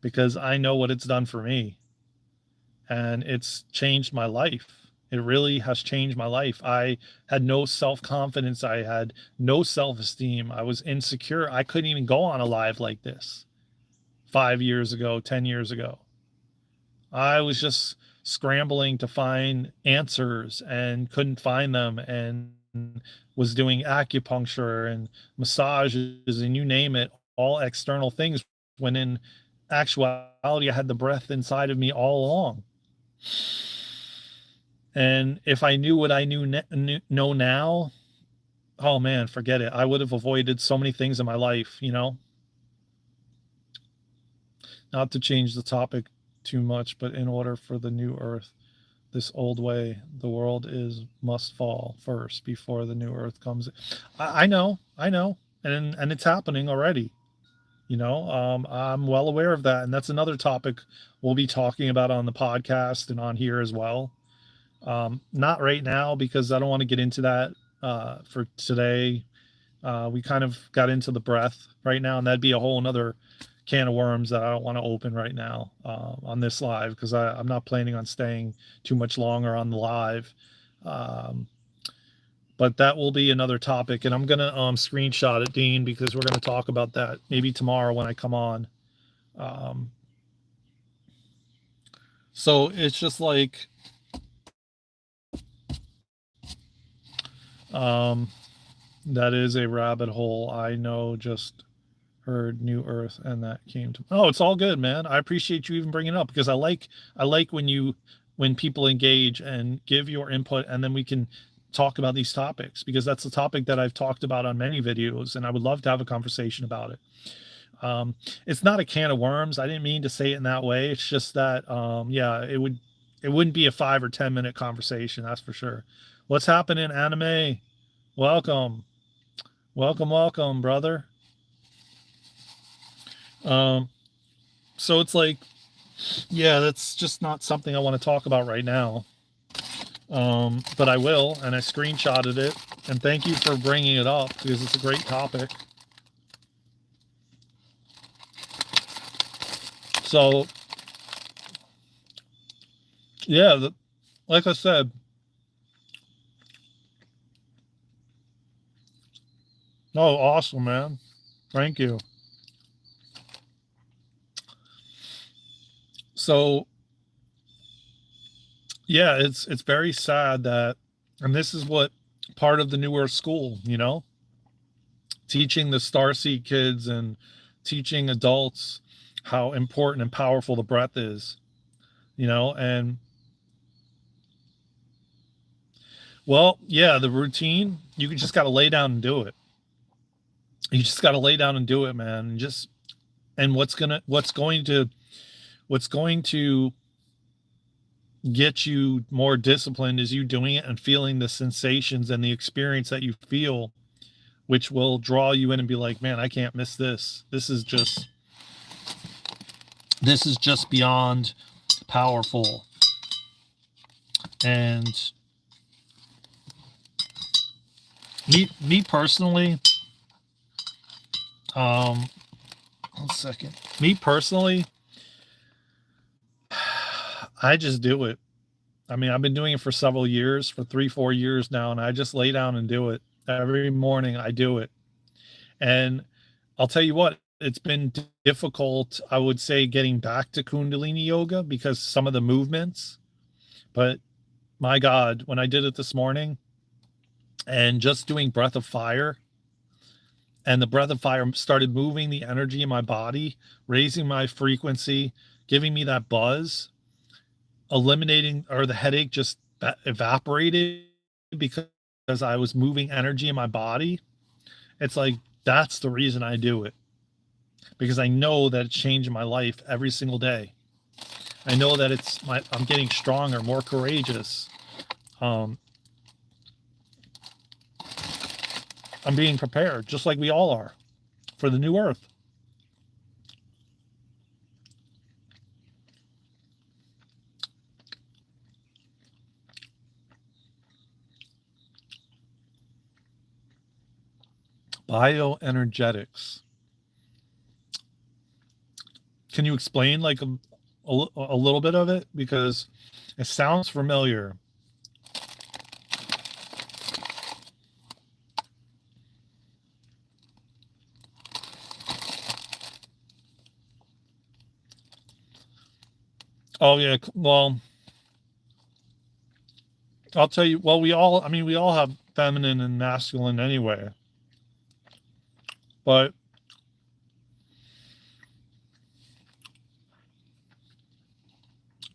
because I know what it's done for me. And it's changed my life. It really has changed my life. I had no self confidence. I had no self esteem. I was insecure. I couldn't even go on a live like this 5 years ago, 10 years ago. I was just scrambling to find answers and couldn't find them, and was doing acupuncture and massages and you name it, all external things, when in actuality I had the breath inside of me all along. And if I knew what I know now, oh man, forget it. I would have avoided so many things in my life, Not to change the topic too much, but in order for the new earth, this old way, the world must fall first before the new earth comes. I know, and it's happening already. I'm well aware of that, and that's another topic we'll be talking about on the podcast and on here as well. Not right now, because I don't want to get into that for today. We kind of got into the breath right now, and that'd be a whole another can of worms that I don't want to open right now on this live, because I'm not planning on staying too much longer on the live. Um, but that will be another topic, and I'm gonna screenshot it, Dean, because we're gonna talk about that maybe tomorrow when I come on. Um, so it's just like um, that is a rabbit hole. I know, just heard New Earth, and that came to. Oh, it's all good, man. I appreciate you even bringing it up, because I like when people engage and give your input, and then we can talk about these topics, because that's a topic that I've talked about on many videos, and I would love to have a conversation about it. It's not a can of worms. I didn't mean to say it in that way. It's just that, yeah, it wouldn't be a 5 or 10 minute conversation. That's for sure. What's happening, anime? Welcome, welcome, brother. Um, so it's like, yeah, that's just not something I want to talk about right now. But I will, and I screenshotted it, and thank you for bringing it up, because it's a great topic. So, yeah, like I said, oh, awesome, man. Thank you. So, yeah, it's very sad that, and this is what part of the New Earth School, teaching the Starseed kids and teaching adults how important and powerful the breath is, and well, yeah, the routine, you just got to lay down and do it. You just got to lay down and do it, man. And what's going to get you more disciplined is you doing it and feeling the sensations and the experience that you feel, which will draw you in and be like, man, I can't miss this. This is just beyond powerful. And Me personally, 1 second. Me personally, I just do it. I mean, I've been doing it for several years, for 3, 4 years now, and I just lay down and do it. Every morning I do it. And I'll tell you what, it's been difficult, I would say, getting back to Kundalini yoga because some of the movements, but my God, when I did it this morning and just doing breath of fire, and the breath of fire started moving the energy in my body, raising my frequency, giving me that buzz, eliminating, or the headache just evaporated because I was moving energy in my body. It's like, that's the reason I do it, because I know that it's changing my life every single day. I know that I'm getting stronger, more courageous. I'm being prepared, just like we all are, for the new earth. Bioenergetics. Can you explain like a little bit of it? Because it sounds familiar. Oh yeah, well, I'll tell you, well, we all have feminine and masculine anyway. But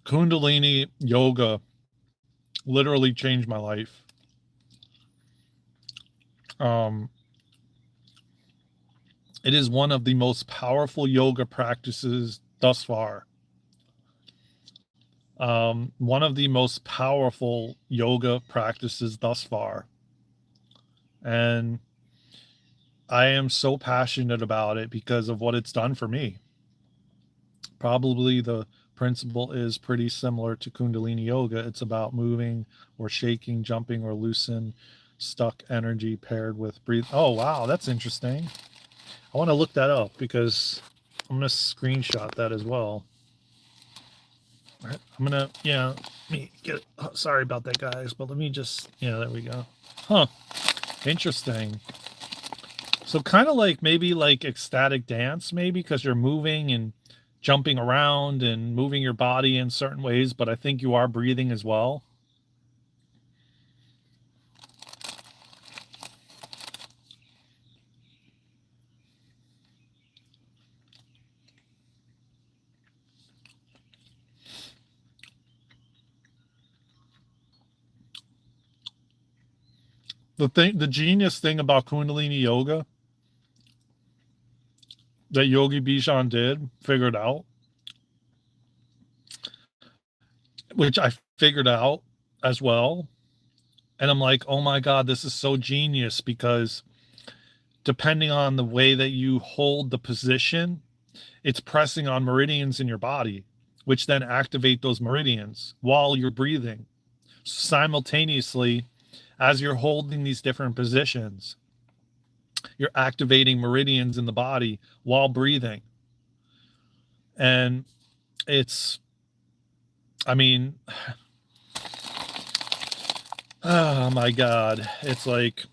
Kundalini yoga literally changed my life. It is one of the most powerful yoga practices thus far. One of the most powerful yoga practices thus far. And I am so passionate about it because of what it's done for me. Probably the principle is pretty similar to Kundalini yoga. It's about moving or shaking, jumping or loosen stuck energy paired with breathe. Oh, wow, that's interesting. I want to look that up because I'm going to screenshot that as well. I'm going to, let me get, sorry about that, guys, but let me just, there we go. Huh. Interesting. So kind of like maybe like ecstatic dance, maybe, because you're moving and jumping around and moving your body in certain ways, but I think you are breathing as well. The genius thing about Kundalini yoga that Yogi Bijan figured out, which I figured out as well. And I'm like, oh my God, this is so genius, because depending on the way that you hold the position, it's pressing on meridians in your body, which then activate those meridians while you're breathing. Simultaneously, as you're holding these different positions, you're activating meridians in the body while breathing. And it's, I mean, oh my God, it's like,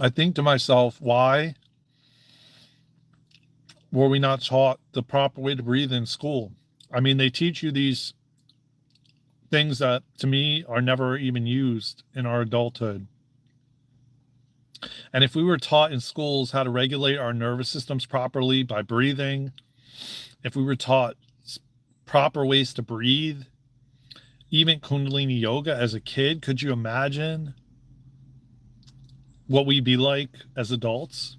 I think to myself, why were we not taught the proper way to breathe in school? I mean, they teach you these things that to me are never even used in our adulthood. And if we were taught in schools how to regulate our nervous systems properly by breathing, if we were taught proper ways to breathe, even Kundalini yoga as a kid, could you imagine what we'd be like as adults?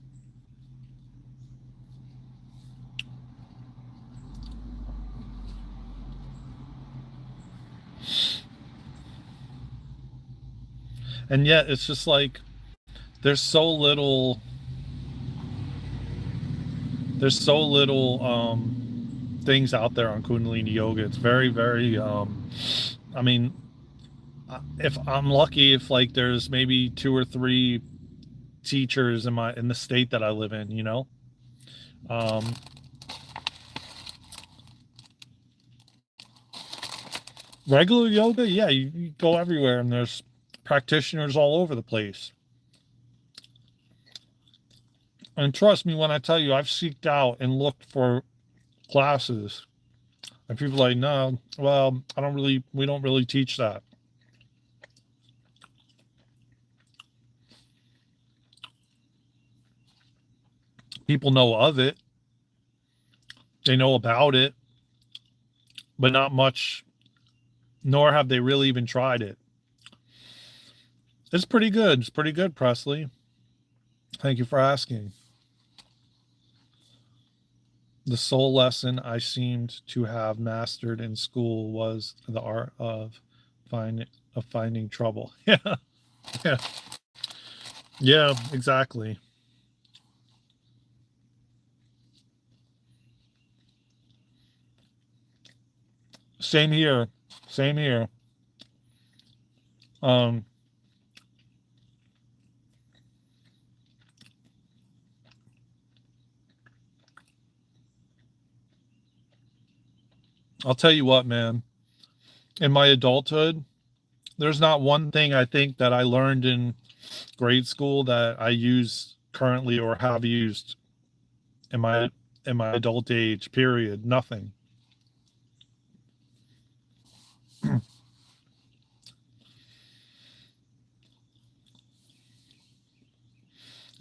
And yet it's just like there's so little things out there on Kundalini yoga. It's very, very I mean, if I'm lucky, if like there's maybe 2 or 3 teachers in the state that I live in, you know. um Regular yoga, yeah, you go everywhere and there's practitioners all over the place. And trust me when I tell you, I've seeked out and looked for classes, and people are like, no, well, we don't really teach that. People know of it, they know about it, but not much, nor have they really even tried it. It's pretty good. It's pretty good, Presley. Thank you for asking. The sole lesson I seemed to have mastered in school was the art of finding trouble. Yeah, yeah, yeah, exactly. Same here. Same here. Um, I'll tell you what, man. In my adulthood, there's not one thing I think that I learned in grade school that I use currently or have used in my adult age. Period. Nothing.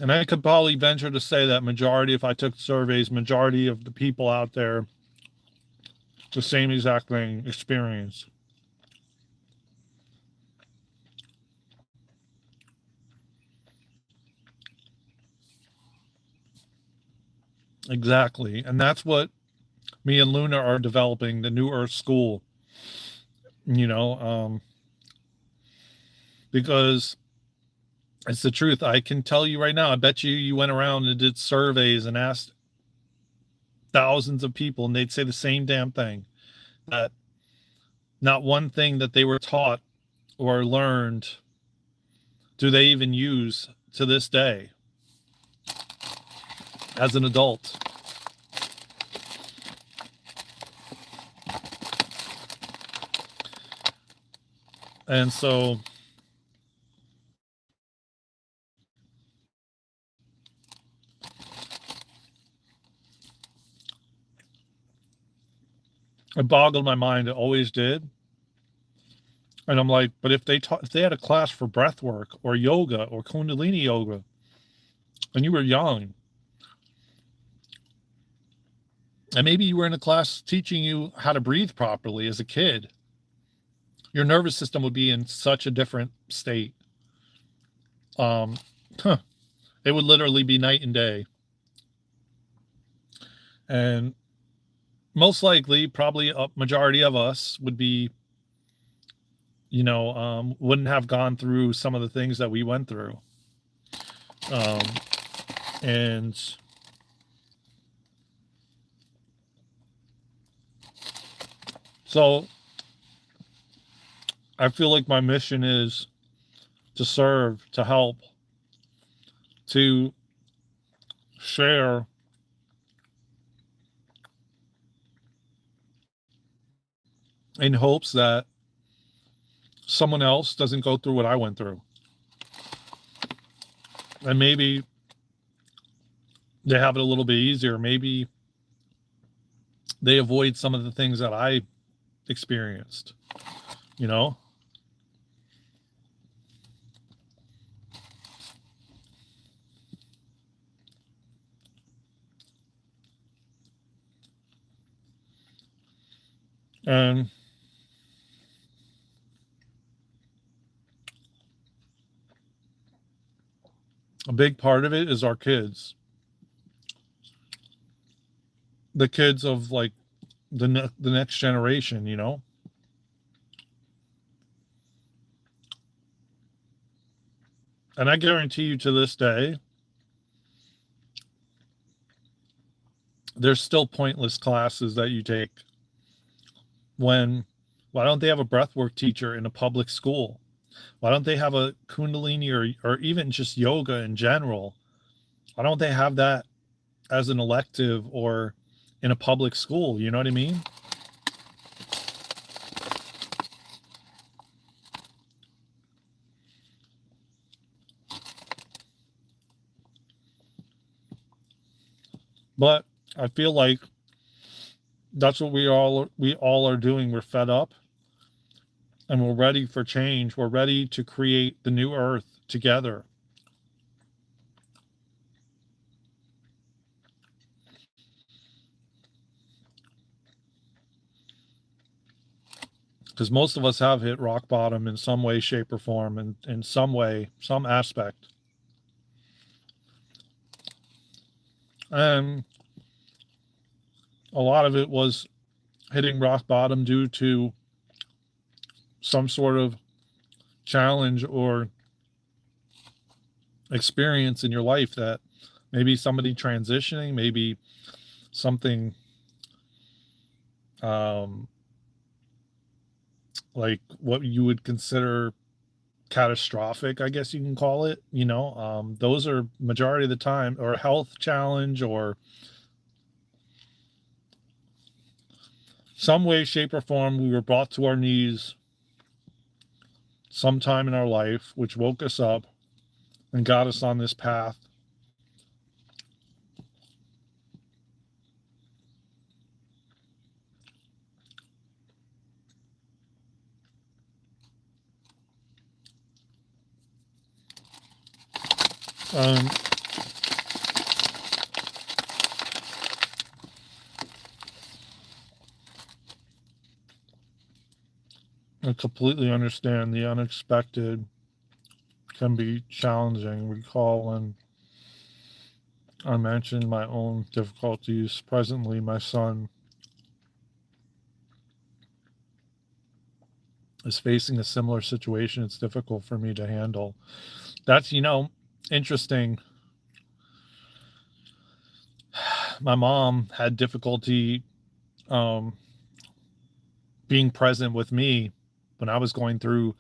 And I could probably venture to say that majority, if I took surveys, majority of the people out there, the same exact thing experience. Exactly. And that's what me and Luna are developing, the New Earth School, you know, because it's the truth. I can tell you right now, I bet you went around and did surveys and asked thousands of people, and they'd say the same damn thing, that not one thing that they were taught or learned do they even use to this day as an adult. And so it boggled my mind. It always did. And I'm like, but if they had a class for breath work or yoga or Kundalini yoga, and you were young, and maybe you were in a class teaching you how to breathe properly as a kid, your nervous system would be in such a different state. Um, huh, it would literally be night and day. And most likely, probably a majority of us would be, wouldn't have gone through some of the things that we went through. Um, and so I feel like my mission is to serve, to help, to share in hopes that someone else doesn't go through what I went through. And maybe they have it a little bit easier. Maybe they avoid some of the things that I experienced, you know? And a big part of it is our kids. The kids of like the next generation, you know? And I guarantee you to this day, there's still pointless classes that you take. Why don't they have a breathwork teacher in a public school? Why don't they have a Kundalini or even just yoga in general? Why don't they have that as an elective or in a public school? You know what I mean? But I feel like that's what we all are doing. We're fed up and we're ready for change. We're ready to create the new earth together. Because most of us have hit rock bottom in some way, shape, or form, and in some way, some aspect. And a lot of it was hitting rock bottom due to some sort of challenge or experience in your life, that maybe somebody transitioning, maybe something like what you would consider catastrophic, I guess you can call it. Those are majority of the time, or a health challenge, or some way, shape, or form. We were brought to our knees sometime in our life, which woke us up and got us on this path. Um, I completely understand the unexpected can be challenging. Recall when I mentioned my own difficulties. Presently, my son is facing a similar situation. It's difficult for me to handle. That's, interesting. My mom had difficulty being present with me when I was going through,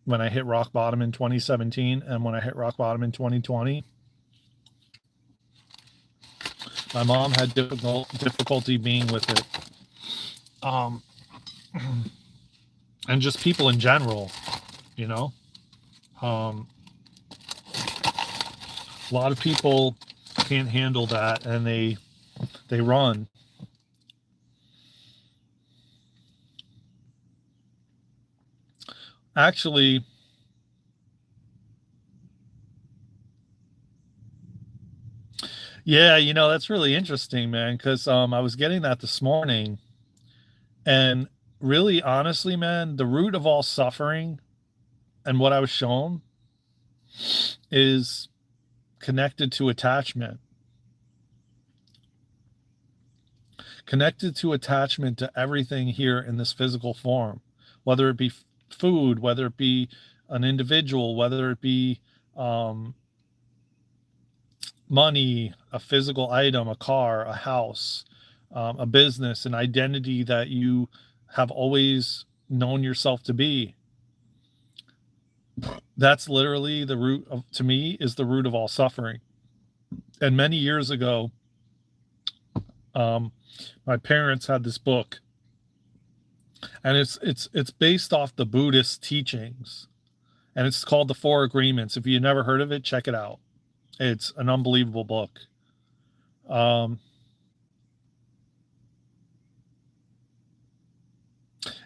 when I hit rock bottom in 2017 and when I hit rock bottom in 2020. My mom had difficulty being with it. And just people in general, you know. A lot of people can't handle that, and they run. Actually, yeah, that's really interesting, man, because I was getting that this morning, and really, honestly, man, the root of all suffering and what I was shown is connected to attachment. Connected to attachment to everything here in this physical form, whether it be food, whether it be an individual, whether it be money, a physical item, a car, a house, a business, an identity that you have always known yourself to be. That's literally the root of, to me, is the root of all suffering. And many years ago, my parents had this book, and it's based off the Buddhist teachings, and it's called The Four Agreements. If you never heard of it, check it out. It's an unbelievable book.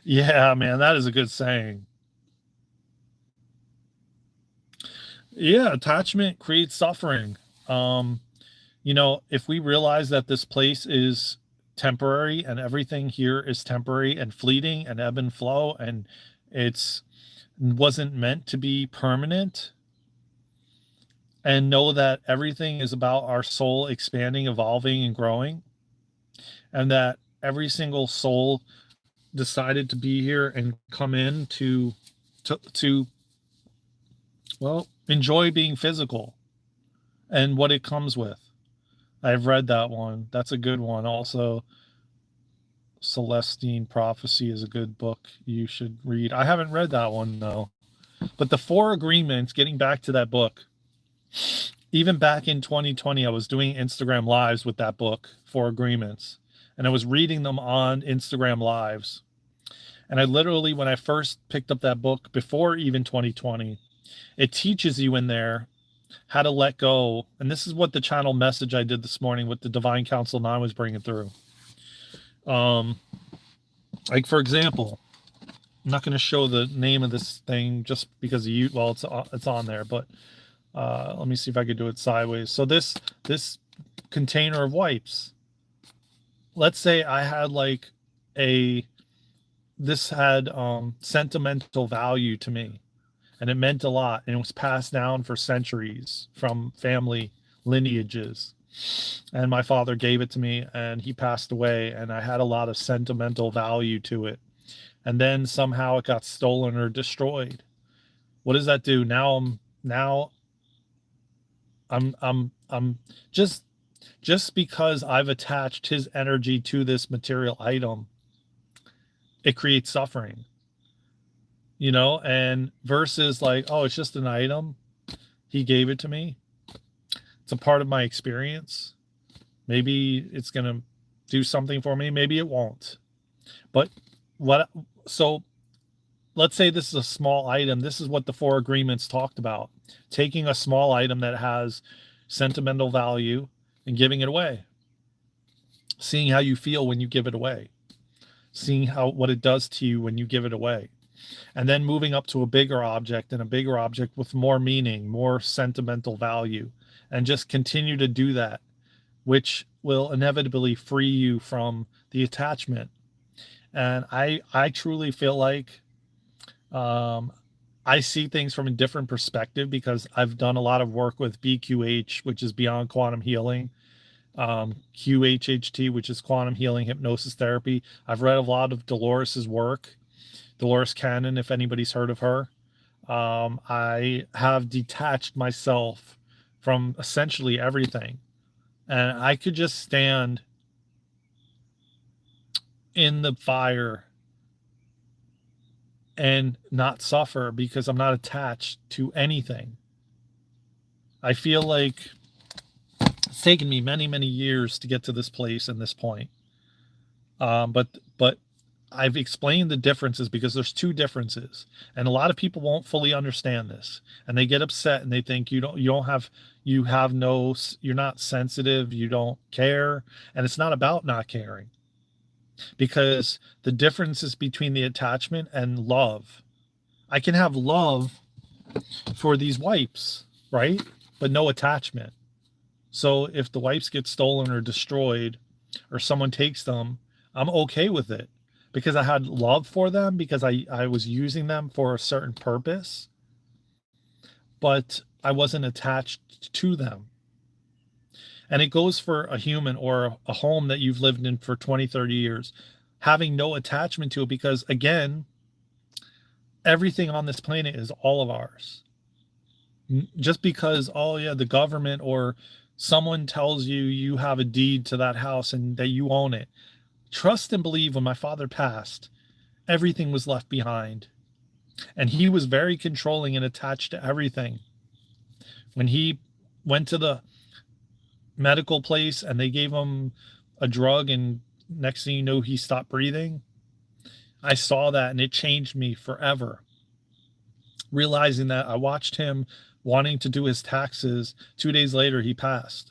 Yeah, man, that is a good saying. Yeah, attachment creates suffering. Um, if we realize that this place is temporary and everything here is temporary and fleeting and ebb and flow, and it's wasn't meant to be permanent, and know that everything is about our soul expanding, evolving, and growing, and that every single soul decided to be here and come in to well, Enjoy being physical and what it comes with. I've read that one. That's a good one. Also, Celestine Prophecy is a good book you should read. I haven't read that one though. But the Four Agreements, getting back to that book, even back in 2020, I was doing Instagram lives with that book, Four Agreements, and I was reading them on Instagram lives. And I literally, when I first picked up that book before even 2020, it teaches you in there how to let go. And this is what the channel message I did this morning with the Divine Council 9 was bringing through. Like, for example, I'm not going to show the name of this thing just because you, well, it's on there, but let me see if I could do it sideways. So this container of wipes, let's say I had like this had sentimental value to me, and it meant a lot, and it was passed down for centuries from family lineages. And my father gave it to me, and he passed away, and I had a lot of sentimental value to it. And then somehow it got stolen or destroyed. What does that do? Now I'm just because I've attached his energy to this material item, it creates suffering. You know, and versus like, oh, it's just an item. He gave it to me. It's a part of my experience. Maybe it's going to do something for me. Maybe it won't. But so let's say this is a small item. This is what the Four Agreements talked about. Taking a small item that has sentimental value and giving it away. Seeing how you feel when you give it away. Seeing what it does to you when you give it away. And then moving up to a bigger object, and a bigger object with more meaning, more sentimental value, and just continue to do that, which will inevitably free you from the attachment. And I truly feel like I see things from a different perspective because I've done a lot of work with BQH, which is Beyond Quantum Healing, QHHT, which is Quantum Healing Hypnosis Therapy. I've read a lot of Dolores's work. Dolores Cannon, if anybody's heard of her. I have detached myself from essentially everything. And I could just stand in the fire and not suffer because I'm not attached to anything. I feel like it's taken me many, many years to get to this place and this point. But I've explained the differences because there's two differences, and a lot of people won't fully understand this, and they get upset and they think you're not sensitive, you don't care. And it's not about not caring, because the difference is between the attachment and love. I can have love for these wipes, right? But no attachment. So if the wipes get stolen or destroyed or someone takes them, I'm okay with it because I had love for them, because I was using them for a certain purpose, but I wasn't attached to them. And it goes for a human or a home that you've lived in for 20, 30 years, having no attachment to it, because again, everything on this planet is all of ours. Just because, oh yeah, the government or someone tells you you have a deed to that house and that you own it. Trust and believe, when my father passed, everything was left behind. And he was very controlling and attached to everything. When he went to the medical place and they gave him a drug, and next thing you know, he stopped breathing, I saw that and it changed me forever. Realizing that, I watched him wanting to do his taxes. 2 days later, he passed.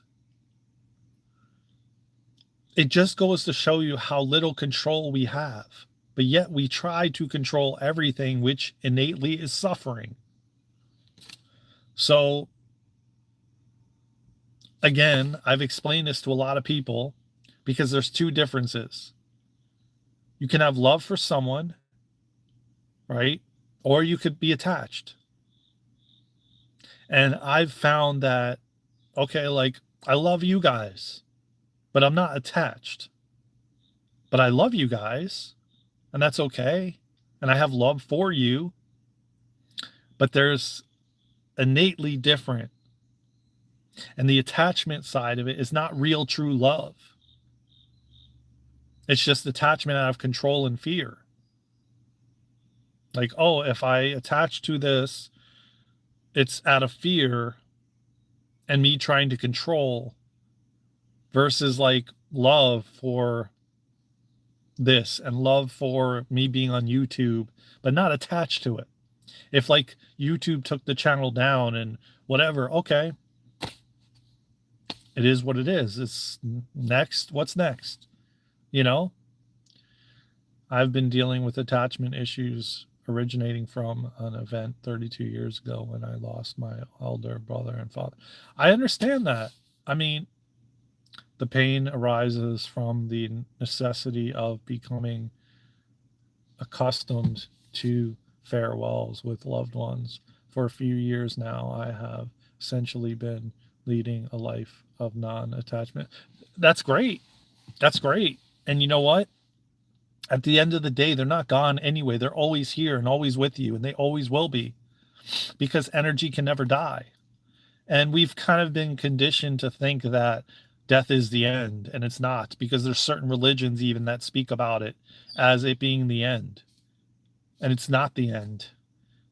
It just goes to show you how little control we have, but yet we try to control everything, which innately is suffering. So again, I've explained this to a lot of people because there's two differences. You can have love for someone, right? Or you could be attached. And I've found that, okay, like, I love you guys, but I'm not attached. But I love you guys, and that's okay. And I have love for you. But there's innately different. And the attachment side of it is not real true love. It's just attachment out of control and fear. Like, oh, if I attach to this, it's out of fear and me trying to control, versus like love for this and love for me being on YouTube, but not attached to it. If like YouTube took the channel down and whatever, okay, it is what it is. It's next. What's next? You know, I've been dealing with attachment issues originating from an event 32 years ago when I lost my elder brother and father. I understand that. I mean, the pain arises from the necessity of becoming accustomed to farewells with loved ones. For a few years now, I have essentially been leading a life of non-attachment. That's great. That's great. And you know what? At the end of the day, they're not gone anyway. They're always here and always with you, and they always will be, because energy can never die. And we've kind of been conditioned to think that death is the end, and it's not, because there's certain religions even that speak about it as it being the end. And it's not the end.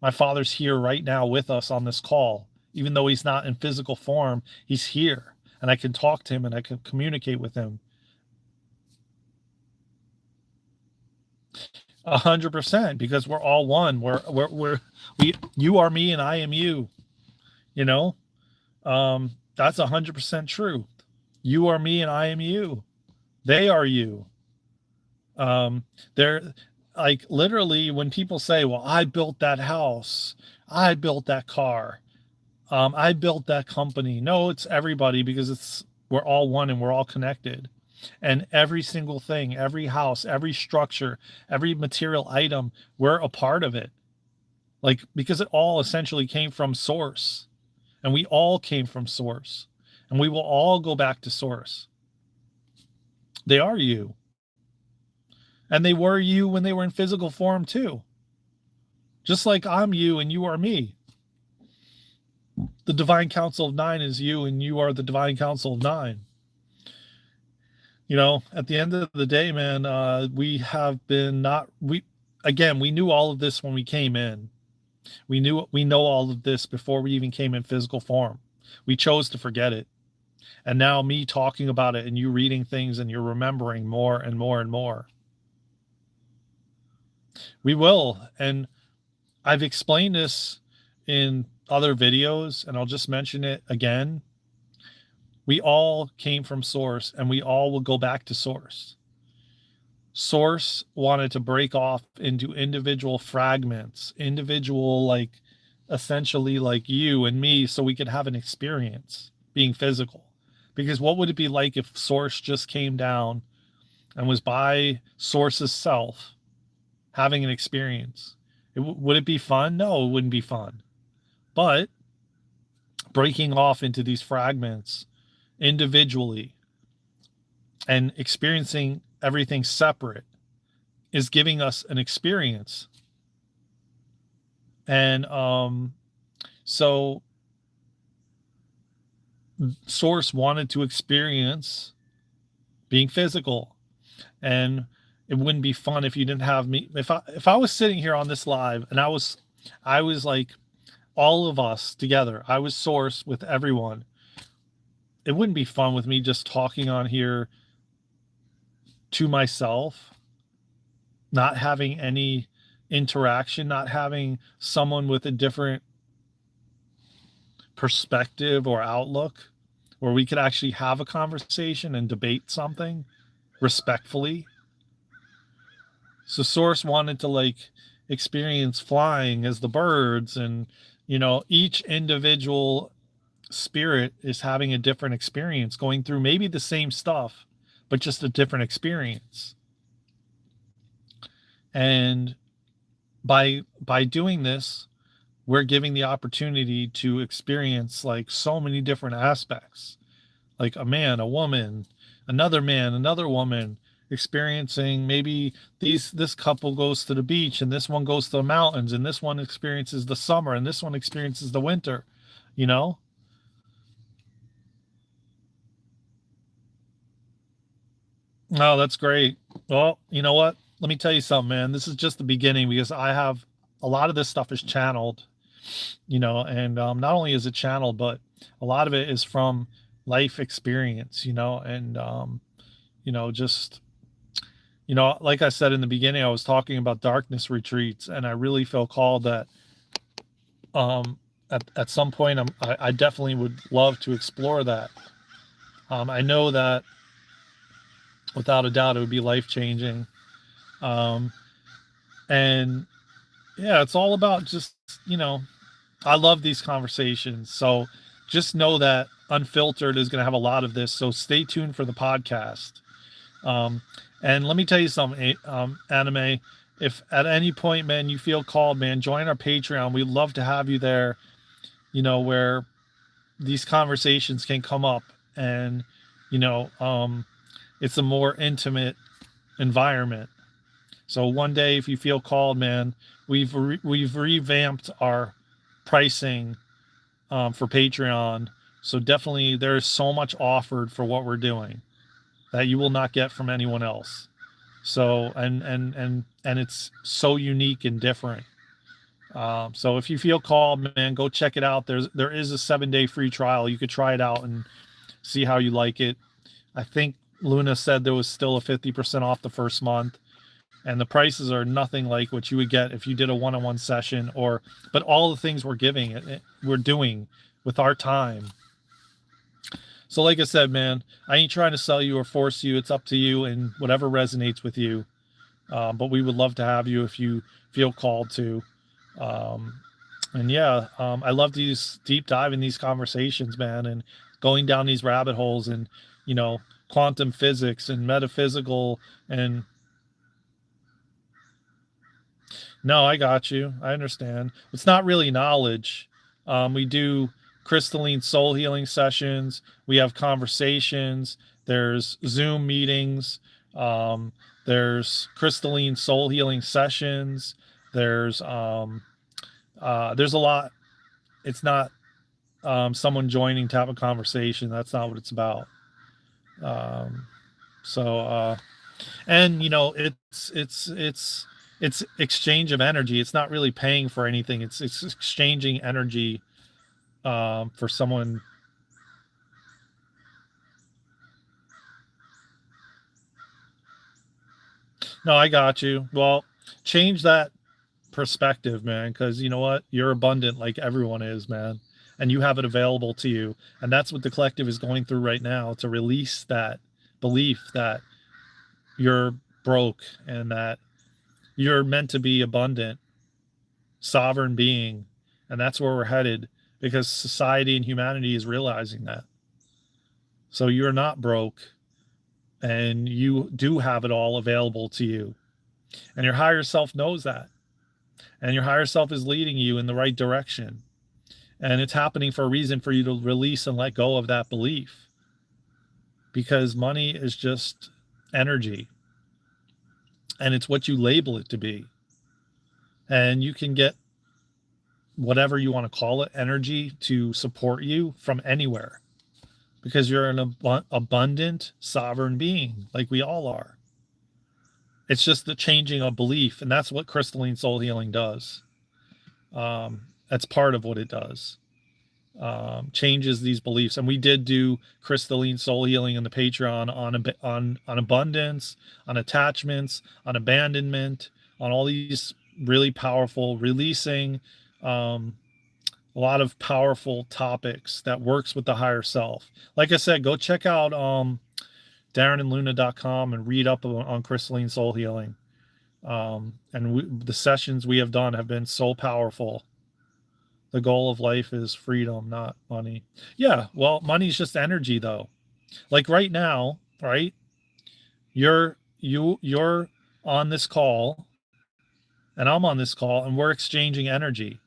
My father's here right now with us on this call. Even though he's not in physical form, he's here, and I can talk to him and I can communicate with him. 100%, because we're all one. You are me and I am you. You know, that's 100% true. You are me and I am you. They are you. They're like, literally, when people say, well, I built that house, I built that car, I built that company. No, it's everybody, because we're all one and we're all connected. And every single thing, every house, every structure, every material item, we're a part of it. Like, because it all essentially came from source, and we all came from source, and we will all go back to source. They are you. And they were you when they were in physical form too. Just like I'm you and you are me. The Divine Council of Nine is you and you are the Divine Council of Nine. You know, at the end of the day, man, we knew all of this when we came in. We know all of this before we even came in physical form. We chose to forget it. And now me talking about it and you reading things and you're remembering more and more and more. We will. And I've explained this in other videos, and I'll just mention it again. We all came from source, and we all will go back to source. Source wanted to break off into individual fragments, individual, like, essentially like you and me, so we could have an experience being physical. Because what would it be like if source just came down and was by source's self having an experience? Would it be fun? No, it wouldn't be fun. But breaking off into these fragments individually and experiencing everything separate is giving us an experience. And so source wanted to experience being physical, and it wouldn't be fun if you didn't have me. If I was sitting here on this live and I was like all of us together, I was source with everyone, it wouldn't be fun with me just talking on here to myself, not having any interaction, not having someone with a different perspective or outlook where we could actually have a conversation and debate something respectfully. So source wanted to like experience flying as the birds, and each individual spirit is having a different experience, going through maybe the same stuff, but just a different experience. And by doing this, we're giving the opportunity to experience like so many different aspects, like a man, a woman, another man, another woman, experiencing, maybe this couple goes to the beach and this one goes to the mountains and this one experiences the summer and this one experiences the winter, you know? Oh, that's great. Well, you know what? Let me tell you something, man. This is just the beginning because I have a lot of this stuff is channeled, and not only is it channeled, but a lot of it is from life experience, and just like I said in the beginning, I was talking about darkness retreats, and I really feel called that at some point I definitely would love to explore that. I know that without a doubt it would be life changing. Um, and yeah, it's all about just, I love these conversations. So just know that Unfiltered is going to have a lot of this. So stay tuned for the podcast. Um, and let me tell you something, Anime. If at any point, man, you feel called, man, join our Patreon. We'd love to have you there, where these conversations can come up and, you know, um, it's a more intimate environment. So one day, if you feel called, man, we've revamped our pricing for Patreon. So definitely, there's so much offered for what we're doing that you will not get from anyone else. So and it's so unique and different. So if you feel called, man, go check it out. There is a 7-day free trial. You could try it out and see how you like it. I think Luna said there was still a 50% off the first month, and the prices are nothing like what you would get if you did a one-on-one session. But all the things we're doing with our time. So like I said, man, I ain't trying to sell you or force you. It's up to you and whatever resonates with you. But we would love to have you if you feel called to. Um, and yeah, I love these deep dive in these conversations, man, and going down these rabbit holes and, you know, quantum physics and metaphysical and no, I got you. I understand. It's not really knowledge. We do crystalline soul healing sessions. We have conversations. There's Zoom meetings. Um, there's crystalline soul healing sessions. There's a lot. It's not someone joining to have a conversation. That's not what it's about. Um, so and it's exchange of energy. It's not really paying for anything. It's exchanging energy for someone. No, I got you. Well, change that perspective, man, because you know what, you're abundant like everyone is, man, and you have it available to you, and that's what the collective is going through right now, to release that belief that you're broke and that you're meant to be abundant, sovereign being, and that's where we're headed because society and humanity is realizing that. So you're not broke and you do have it all available to you. And your higher self knows that. And your higher self is leading you in the right direction. And it's happening for a reason, for you to release and let go of that belief. Because money is just energy. And it's what you label it to be. And you can get whatever you want to call it, energy, to support you from anywhere. Because you're an abundant, sovereign being, like we all are. It's just the changing of belief. And that's what crystalline soul healing does. That's part of what it does. Changes these beliefs. And we did do crystalline soul healing in the Patreon on abundance, on attachments, on abandonment, on all these really powerful releasing, a lot of powerful topics that works with the higher self. Like I said, go check out DarenandLuna.com and read up on crystalline soul healing. The sessions we have done have been so powerful. The goal of life is freedom, not money. Yeah, well, money's just energy though. Like right now, right? You're on this call and I'm on this call and we're exchanging energy.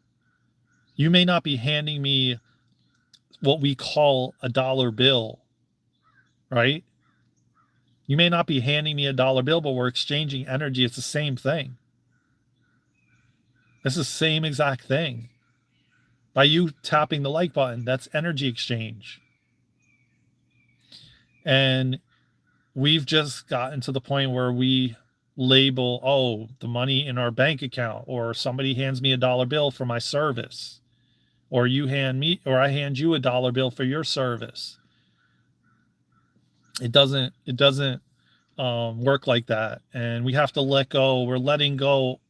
You may not be handing me what we call a dollar bill, right? You may not be handing me a dollar bill, but we're exchanging energy. It's the same thing. It's the same exact thing. By you tapping the like button, that's energy exchange. And we've just gotten to the point where we label, oh, the money in our bank account, or somebody hands me a dollar bill for my service, or you hand me, or I hand you a dollar bill for your service. It doesn't work like that. And we have to let go. We're letting go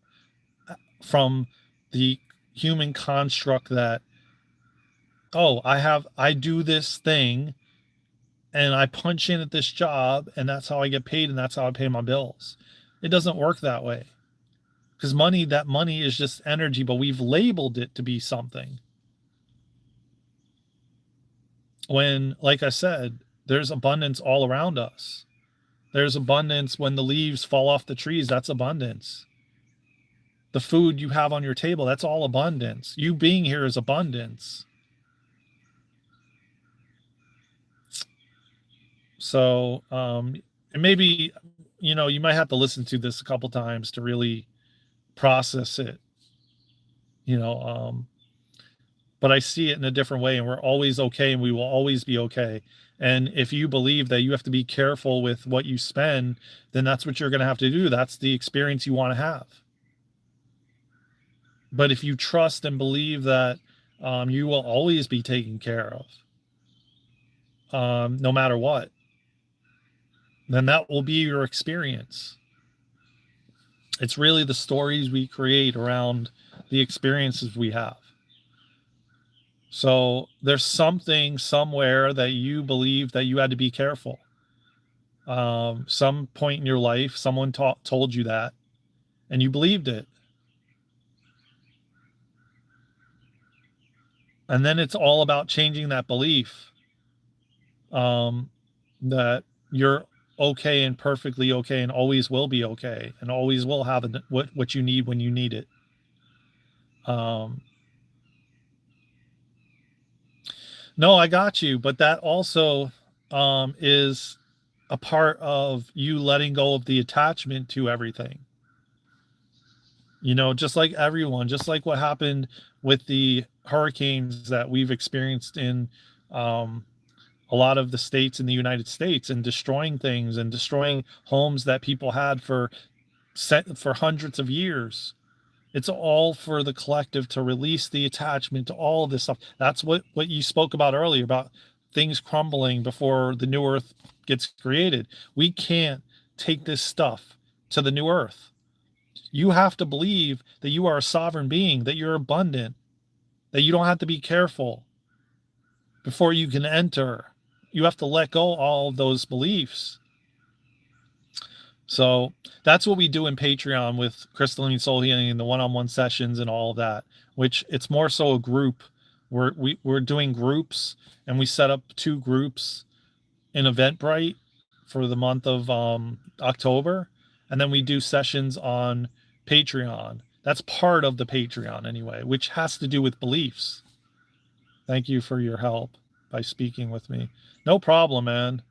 from the human construct that, oh, I do this thing and I punch in at this job and that's how I get paid and that's how I pay my bills. It doesn't work that way. Because that money is just energy, but we've labeled it to be something. When, like I said, there's abundance all around us. There's abundance when the leaves fall off the trees. That's abundance. The food you have on your table, that's all abundance. You being here is abundance. So, and maybe, you might have to listen to this a couple times to really process it, but I see it in a different way, and we're always okay and we will always be okay. And if you believe that you have to be careful with what you spend, then that's what you're going to have to do. That's the experience you want to have. But if you trust and believe that you will always be taken care of, no matter what, then that will be your experience. It's really the stories we create around the experiences we have. So there's something somewhere that you believe that you had to be careful. Some point in your life, someone told you that, and you believed it. And then it's all about changing that belief, that you're okay and perfectly okay and always will be okay and always will have what you need when you need it. No, I got you, but that also is a part of you letting go of the attachment to everything. Just like everyone, just like what happened with the hurricanes that we've experienced in a lot of the states in the United States, and destroying things and destroying homes that people had for hundreds of years. It's all for the collective to release the attachment to all of this stuff. That's what you spoke about earlier, about things crumbling before the new earth gets created. We can't take this stuff to the new earth. You have to believe that you are a sovereign being, that you're abundant, that you don't have to be careful before you can enter. You have to let go all of those beliefs. So that's what we do in Patreon with Crystalline Soul Healing and the one-on-one sessions and all of that, which it's more so a group. We're doing groups, and we set up 2 groups in Eventbrite for the month of October. And then we do sessions on Patreon. That's part of the Patreon anyway, which has to do with beliefs. Thank you for your help by speaking with me. No problem, man.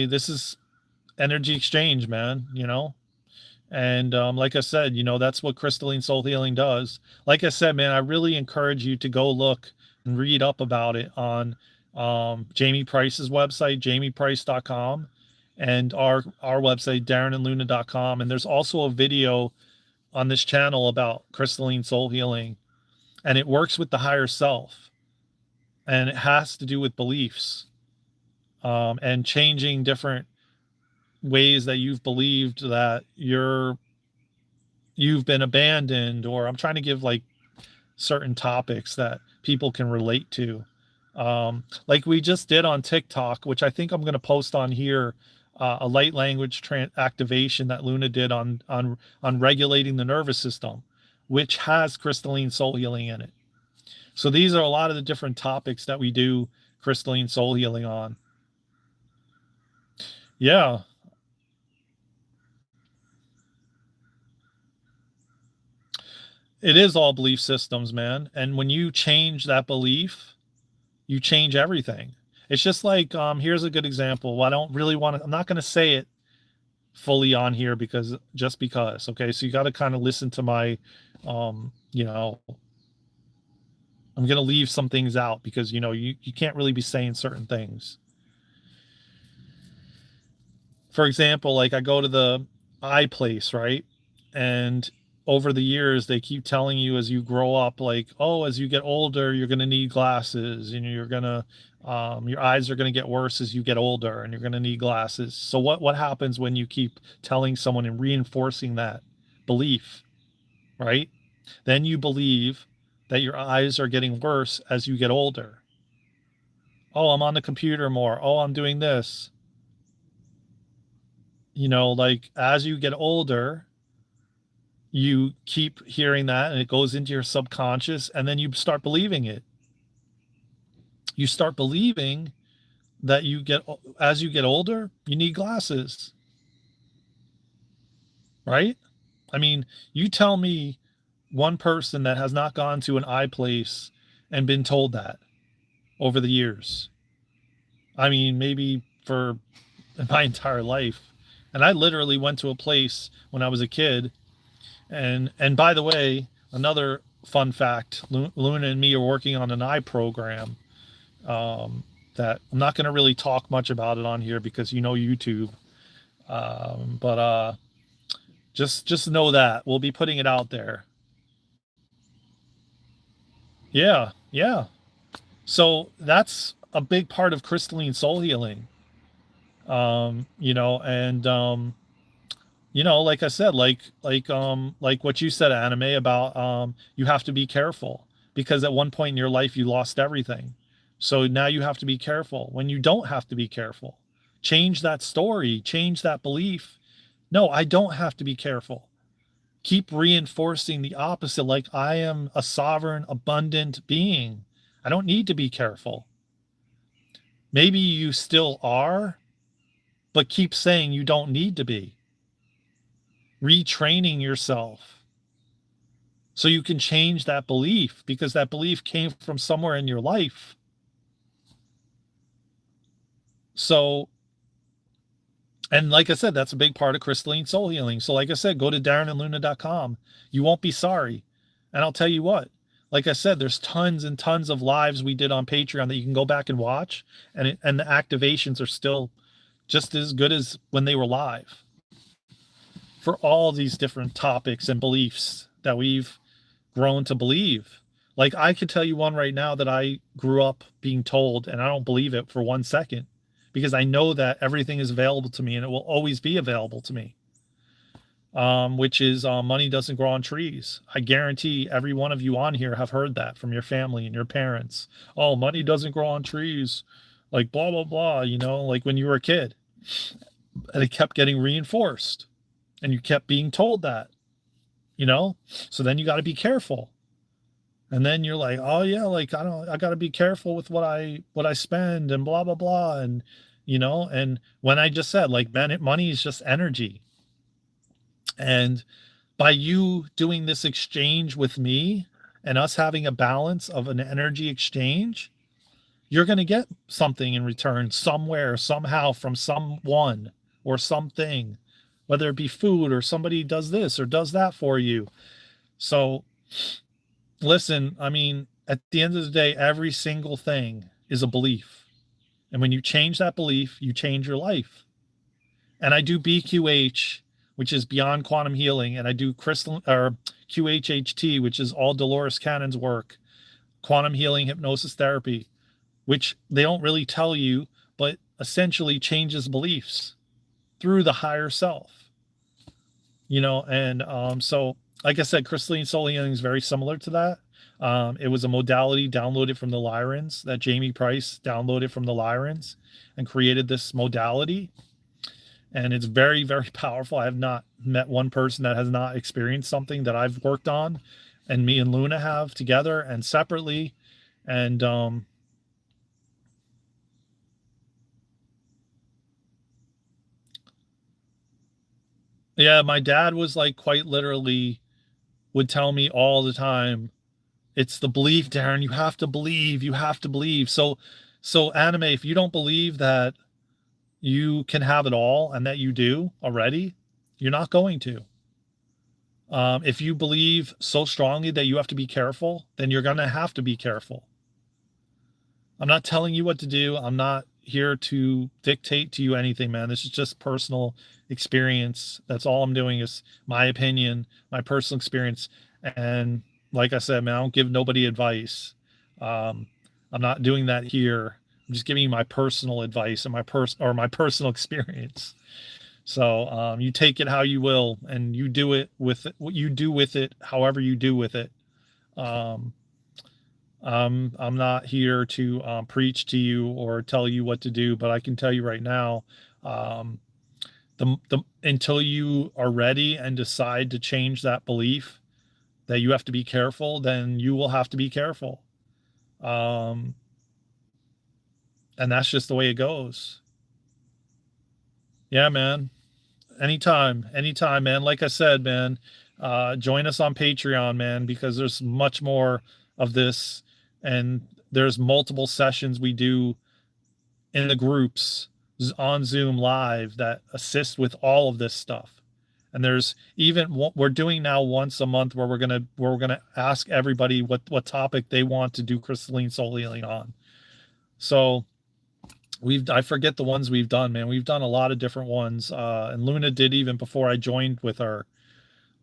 This is energy exchange, man, and like I said, that's what Crystalline Soul Healing does. Like I said, man, I really encourage you to go look and read up about it on Jamie Price's website, jamieprice.com, and our website, darenandluna.com. And there's also a video on this channel about Crystalline Soul Healing, and it works with the higher self, and it has to do with beliefs, and changing different ways that you've believed that you've been abandoned, or I'm trying to give like certain topics that people can relate to, like we just did on TikTok, which I think I'm going to post on here, a light language activation that Luna did on regulating the nervous system, which has Crystalline Soul Healing in it. So these are a lot of the different topics that we do Crystalline Soul Healing on. Yeah. It is all belief systems, man. And when you change that belief, you change everything. It's just like, here's a good example. Well, I don't really want to, I'm not going to say it fully on here because just because. Okay. So you got to kind of listen to my, you know, I'm going to leave some things out because, you know, you can't really be saying certain things. For example, like I go to the eye place, right? And over the years, they keep telling you as you grow up, like, oh, as you get older, you're going to need glasses and you're going to, your eyes are going to get worse as you get older and you're going to need glasses. So what happens when you keep telling someone and reinforcing that belief, right? Then you believe that your eyes are getting worse as you get older. Oh, I'm on the computer more. Oh, I'm doing this. You know, like as you get older, you keep hearing that and it goes into your subconscious and then you start believing it. You start believing that as you get older, you need glasses, right? I mean, you tell me one person that has not gone to an eye place and been told that over the years. I mean, maybe for my entire life. And I literally went to a place when I was a kid. And by the way, another fun fact: Luna and me are working on an eye program that I'm not going to really talk much about it on here because you know YouTube. But just know that we'll be putting it out there. Yeah, yeah. So that's a big part of crystalline soul healing. You know, and you know, like I said, like what you said, anime, about you have to be careful because at one point in your life you lost everything. So now you have to be careful when you don't have to be careful. Change that story, change that belief. No, I don't have to be careful. Keep reinforcing the opposite, like I am a sovereign, abundant being. I don't need to be careful. Maybe you still are, but keep saying you don't need to be. Retraining yourself so you can change that belief because that belief came from somewhere in your life. So, and like I said, that's a big part of crystalline soul healing. So, like I said, go to darenandluna.com. You won't be sorry. And I'll tell you what, like I said, there's tons and tons of lives we did on Patreon that you can go back and watch, and the activations are still just as good as when they were live for all these different topics and beliefs that we've grown to believe. Like I could tell you one right now that I grew up being told, and I don't believe it for 1 second because I know that everything is available to me and it will always be available to me. Which is money doesn't grow on trees. I guarantee every one of you on here have heard that from your family and your parents. Oh, money doesn't grow on trees, like blah blah blah. You know, like when you were a kid, and it kept getting reinforced, and you kept being told that. You know, so then you got to be careful. And then you're like, oh yeah, like I got to be careful with what I spend and blah blah blah, and you know, and when I just said like, man, money is just energy, and by you doing this exchange with me and us having a balance of an energy exchange, you're going to get something in return somewhere, somehow, from someone or something, whether it be food or somebody does this or does that for you. So listen, I mean, at the end of the day, every single thing is a belief. And when you change that belief, you change your life. And I do BQH, which is Beyond Quantum Healing, and I do Crystal or QHHT, which is all Dolores Cannon's work, Quantum Healing Hypnosis Therapy, which they don't really tell you, but essentially changes beliefs through the higher self. You know, and so like I said, crystalline soul healing is very similar to that. It was a modality downloaded from the Lyrans that Jamie Price downloaded from the Lyrans and created this modality. And it's very, very powerful. I have not met one person that has not experienced something that I've worked on, and me and Luna have together and separately. And yeah, my dad was like quite literally would tell me all the time, it's the belief, Daren. You have to believe. You have to believe. So So anime, if you don't believe that you can have it all and that you do already, you're not going to. If you believe so strongly that you have to be careful, then you're going to have to be careful. I'm not telling you what to do. I'm not here to dictate to you anything, man. This is just personal experience. That's all I'm doing is my opinion, my personal experience. And like I said, man, I don't give nobody advice. Um, I'm not doing that here. I'm just giving you my personal advice and my personal experience. So you take it how you will, and you do it with what you do with it, however you do with it. Um, I'm not here to preach to you or tell you what to do, but I can tell you right now, um, the until you are ready and decide to change that belief that you have to be careful, then you will have to be careful. Um, and that's just the way it goes. Yeah, man. Anytime, man. Like I said, man, join us on Patreon, man, because there's much more of this, and there's multiple sessions we do in the groups on Zoom live that assist with all of this stuff. And there's even what we're doing now once a month where we're gonna ask everybody what topic they want to do crystalline soul healing on. So I forget the ones we've done, man. We've done a lot of different ones. And Luna did even before I joined with her,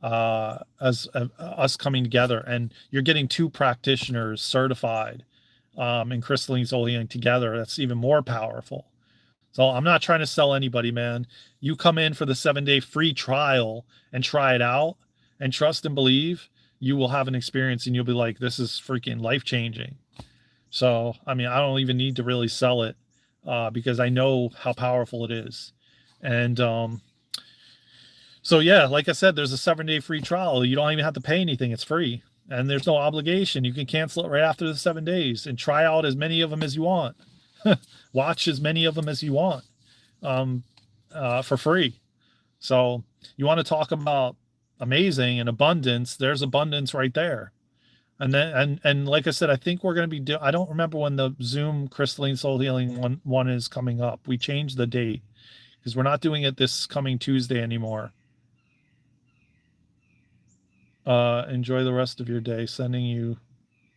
as us coming together. And you're getting two practitioners certified in crystalline soul healing together. That's even more powerful. So I'm not trying to sell anybody, man. You come in for the 7-day free trial and try it out and trust and believe, you will have an experience and you'll be like, this is freaking life changing. So, I mean, I don't even need to really sell it because I know how powerful it is. And so, yeah, like I said, there's a 7-day free trial. You don't even have to pay anything, it's free. And there's no obligation. You can cancel it right after the 7 days and try out as many of them as you want. Watch as many of them as you want for free. So, you want to talk about amazing and abundance? There's abundance right there. And then and like I said, I think we're going to be I don't remember when the Zoom crystalline soul healing one is coming up. We changed the date because we're not doing it this coming Tuesday anymore. Enjoy the rest of your day. Sending you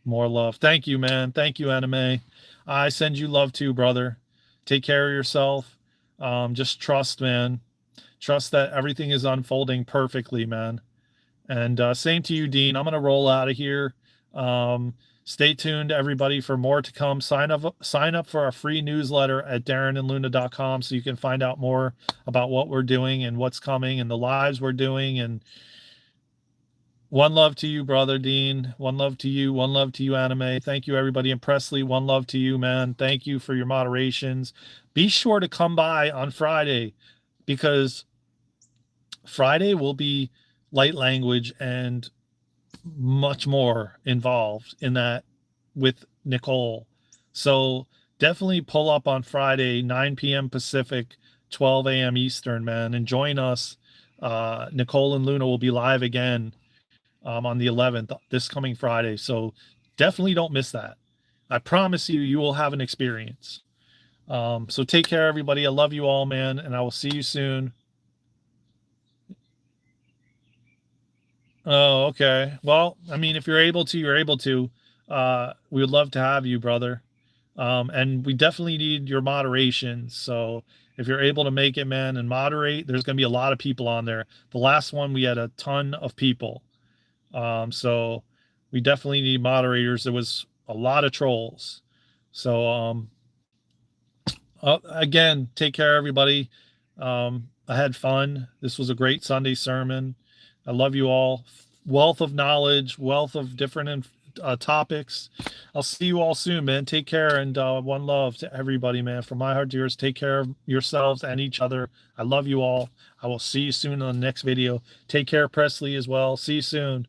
more love. Thank you, man. Thank you, anime. I send you love too, brother. Take care of yourself. Just trust, man. Trust that everything is unfolding perfectly, man. And same to you, Dean. I'm going to roll out of here. Stay tuned, everybody, for more to come. Sign up for our free newsletter at darenandluna.com so you can find out more about what we're doing and what's coming and the lives we're doing. And one love to you, brother Dean. One love to you. One love to you, anime. Thank you, everybody. And Presley, one love to you, man. Thank you for your moderations. Be sure to come by on Friday because Friday will be light language and much more involved in that with Nicole. So definitely pull up on Friday, 9 p.m. Pacific, 12 a.m. Eastern, man, and join us. Nicole and Luna will be live again on the 11th, this coming Friday. So definitely don't miss that. I promise you, you will have an experience. So take care, everybody. I love you all, man, and I will see you soon. Oh, okay. Well, I mean, if you're able to, you're able to. We would love to have you, brother. And we definitely need your moderation. So if you're able to make it, man, and moderate, there's going to be a lot of people on there. The last one, we had a ton of people. So we definitely need moderators. There was a lot of trolls. So, again, take care, everybody. I had fun. This was a great Sunday sermon. I love you all. Wealth of knowledge, wealth of different topics. I'll see you all soon, man. Take care and one love to everybody, man. From my heart to yours, take care of yourselves and each other. I love you all. I will see you soon on the next video. Take care, Presley, as well. See you soon.